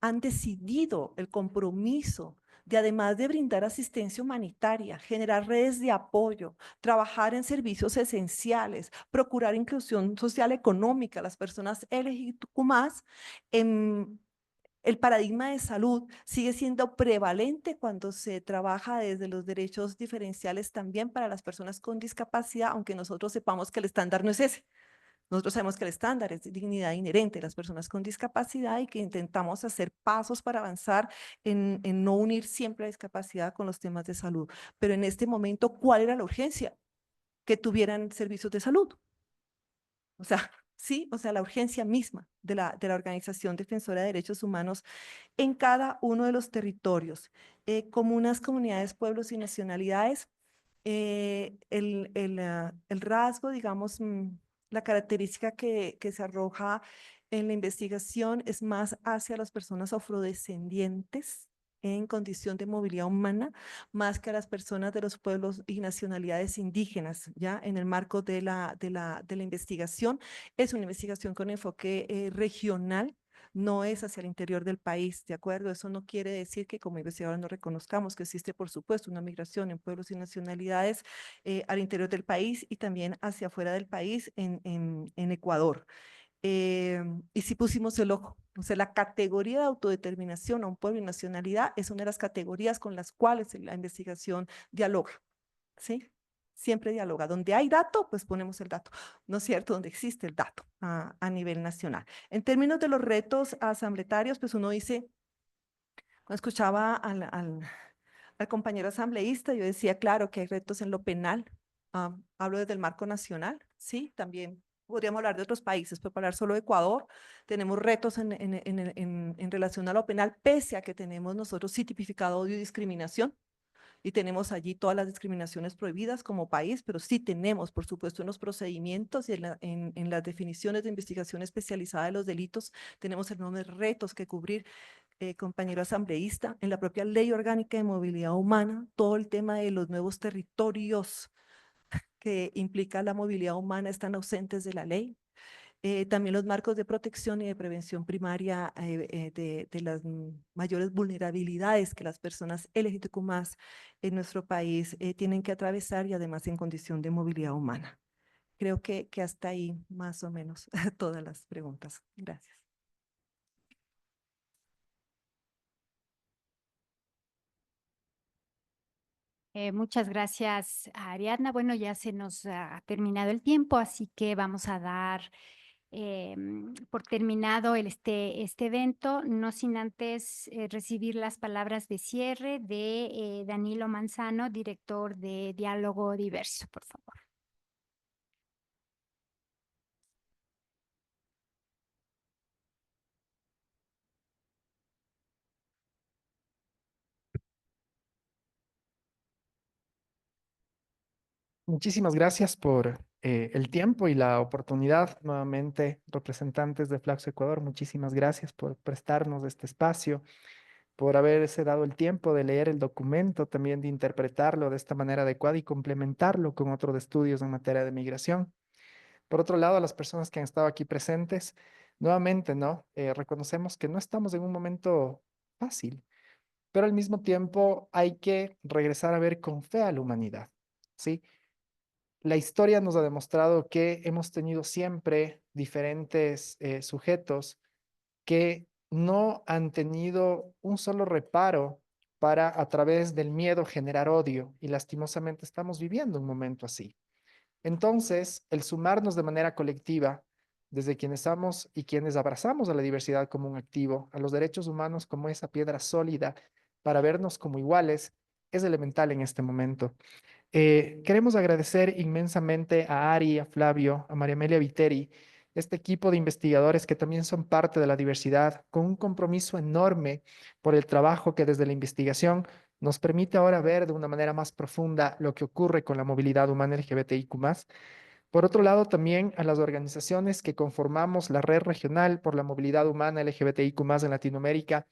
han decidido el compromiso de, además de brindar asistencia humanitaria, generar redes de apoyo, trabajar en servicios esenciales, procurar inclusión social económica a las personas LGBTQ+, el paradigma de salud sigue siendo prevalente cuando se trabaja desde los derechos diferenciales también para las personas con discapacidad, aunque nosotros sepamos que el estándar no es ese. Nosotros sabemos que el estándar es de dignidad inherente de las personas con discapacidad y que intentamos hacer pasos para avanzar en no unir siempre la discapacidad con los temas de salud. Pero en este momento, ¿cuál era la urgencia? Que tuvieran servicios de salud. O sea, sí, o sea, la urgencia misma de la Organización Defensora de Derechos Humanos en cada uno de los territorios, comunas, comunidades, pueblos y nacionalidades. El rasgo, digamos, la característica que se arroja en la investigación es más hacia las personas afrodescendientes en condición de movilidad humana, más que a las personas de los pueblos y nacionalidades indígenas, ya en el marco de la investigación. Es una investigación con enfoque regional, no es hacia el interior del país, ¿de acuerdo? Eso no quiere decir que como investigadores no reconozcamos que existe, por supuesto, una migración en pueblos y nacionalidades al interior del país y también hacia afuera del país en Ecuador. Y si pusimos el ojo, o sea, la categoría de autodeterminación a un pueblo y nacionalidad es una de las categorías con las cuales la investigación dialoga, ¿sí? Siempre dialoga. Donde hay dato, pues ponemos el dato, ¿no es cierto? Donde existe el dato a nivel nacional. En términos de los retos asamblearios, pues uno dice, cuando escuchaba al compañero asambleísta, yo decía, claro, que hay retos en lo penal. Hablo desde el marco nacional, sí, también podríamos hablar de otros países, pero para hablar solo de Ecuador, tenemos retos en relación a lo penal, pese a que tenemos nosotros sí tipificado odio y discriminación, y tenemos allí todas las discriminaciones prohibidas como país, pero sí tenemos, por supuesto, en los procedimientos y en las definiciones de investigación especializada de los delitos, tenemos enormes retos que cubrir, compañero asambleísta, en la propia Ley Orgánica de Movilidad Humana, todo el tema de los nuevos territorios que implica la movilidad humana están ausentes de la ley. También los marcos de protección y de prevención primaria de las mayores vulnerabilidades que las personas LGTQ+ en nuestro país tienen que atravesar y además en condición de movilidad humana. Creo que hasta ahí más o menos todas las preguntas. Gracias.
Muchas gracias, Ariadna. Bueno, ya se nos ha terminado el tiempo, así que vamos a dar por terminado este evento, no sin antes recibir las palabras de cierre de Danilo Manzano, director de Diálogo Diverso, por favor.
Muchísimas gracias por el tiempo y la oportunidad. Nuevamente, representantes de Flaxo Ecuador, muchísimas gracias por prestarnos este espacio, por haberse dado el tiempo de leer el documento, también de interpretarlo de esta manera adecuada y complementarlo con otros estudios en materia de migración. Por otro lado, a las personas que han estado aquí presentes, nuevamente, ¿no? Reconocemos que no estamos en un momento fácil, pero al mismo tiempo hay que regresar a ver con fe a la humanidad, ¿sí? La historia nos ha demostrado que hemos tenido siempre diferentes sujetos que no han tenido un solo reparo para a través del miedo generar odio y lastimosamente estamos viviendo un momento así. Entonces, el sumarnos de manera colectiva, desde quienes somos y quienes abrazamos a la diversidad como un activo, a los derechos humanos como esa piedra sólida para vernos como iguales, es elemental en este momento. Queremos agradecer inmensamente a Ari, a Flavio, a María Amelia Viteri, este equipo de investigadores que también son parte de la diversidad, con un compromiso enorme por el trabajo que desde la investigación nos permite ahora ver de una manera más profunda lo que ocurre con la movilidad humana LGBTIQ+. Por otro lado, también a las organizaciones que conformamos la Red Regional por la Movilidad Humana LGBTIQ+ en Latinoamérica,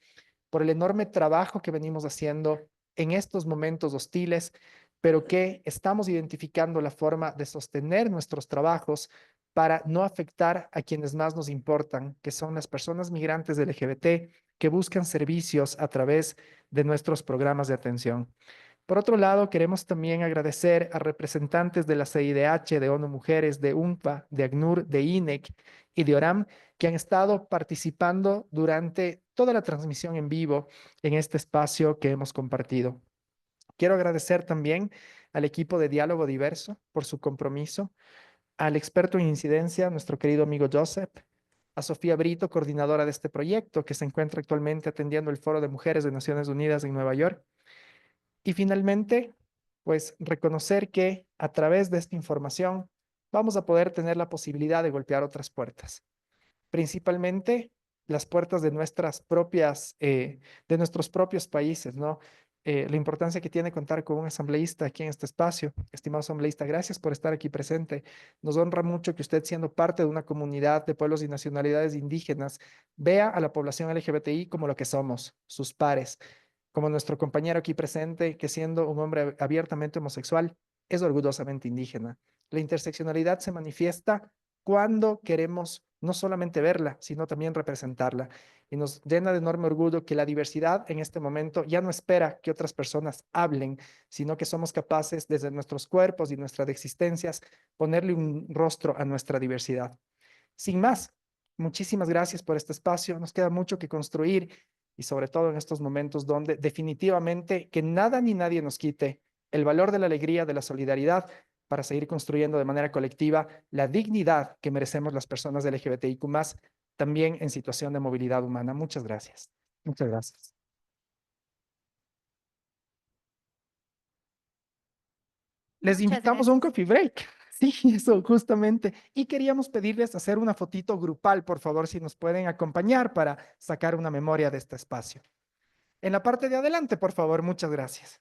por el enorme trabajo que venimos haciendo en estos momentos hostiles, pero que estamos identificando la forma de sostener nuestros trabajos para no afectar a quienes más nos importan, que son las personas migrantes LGBT que buscan servicios a través de nuestros programas de atención. Por otro lado, queremos también agradecer a representantes de la CIDH, de ONU Mujeres, de UNFPA, de ACNUR, de INEC y de ORAM, que han estado participando durante toda la transmisión en vivo en este espacio que hemos compartido. Quiero agradecer también al equipo de Diálogo Diverso por su compromiso, al experto en incidencia, nuestro querido amigo Joseph, a Sofía Brito, coordinadora de este proyecto, que se encuentra actualmente atendiendo el Foro de Mujeres de Naciones Unidas en Nueva York. Y finalmente, pues reconocer que a través de esta información vamos a poder tener la posibilidad de golpear otras puertas, principalmente las puertas de nuestras propias, de nuestros propios países, ¿no? La importancia que tiene contar con un asambleísta aquí en este espacio. Estimado asambleísta, gracias por estar aquí presente. Nos honra mucho que usted, siendo parte de una comunidad de pueblos y nacionalidades indígenas, vea a la población LGBTI como lo que somos, sus pares, como nuestro compañero aquí presente, que siendo un hombre abiertamente homosexual, es orgullosamente indígena. La interseccionalidad se manifiesta cuando queremos no solamente verla, sino también representarla. Y nos llena de enorme orgullo que la diversidad en este momento ya no espera que otras personas hablen, sino que somos capaces desde nuestros cuerpos y nuestras existencias ponerle un rostro a nuestra diversidad. Sin más, muchísimas gracias por este espacio. Nos queda mucho que construir y sobre todo en estos momentos donde definitivamente que nada ni nadie nos quite el valor de la alegría, de la solidaridad, para seguir construyendo de manera colectiva la dignidad que merecemos las personas LGBTIQ+, también en situación de movilidad humana. Muchas gracias. Muchas gracias. Les
Muchas
invitamos a un coffee break. Sí, eso justamente. Y queríamos pedirles hacer una fotito grupal, por favor, si nos pueden acompañar para sacar una memoria de este espacio. En la parte de adelante, por favor, muchas gracias.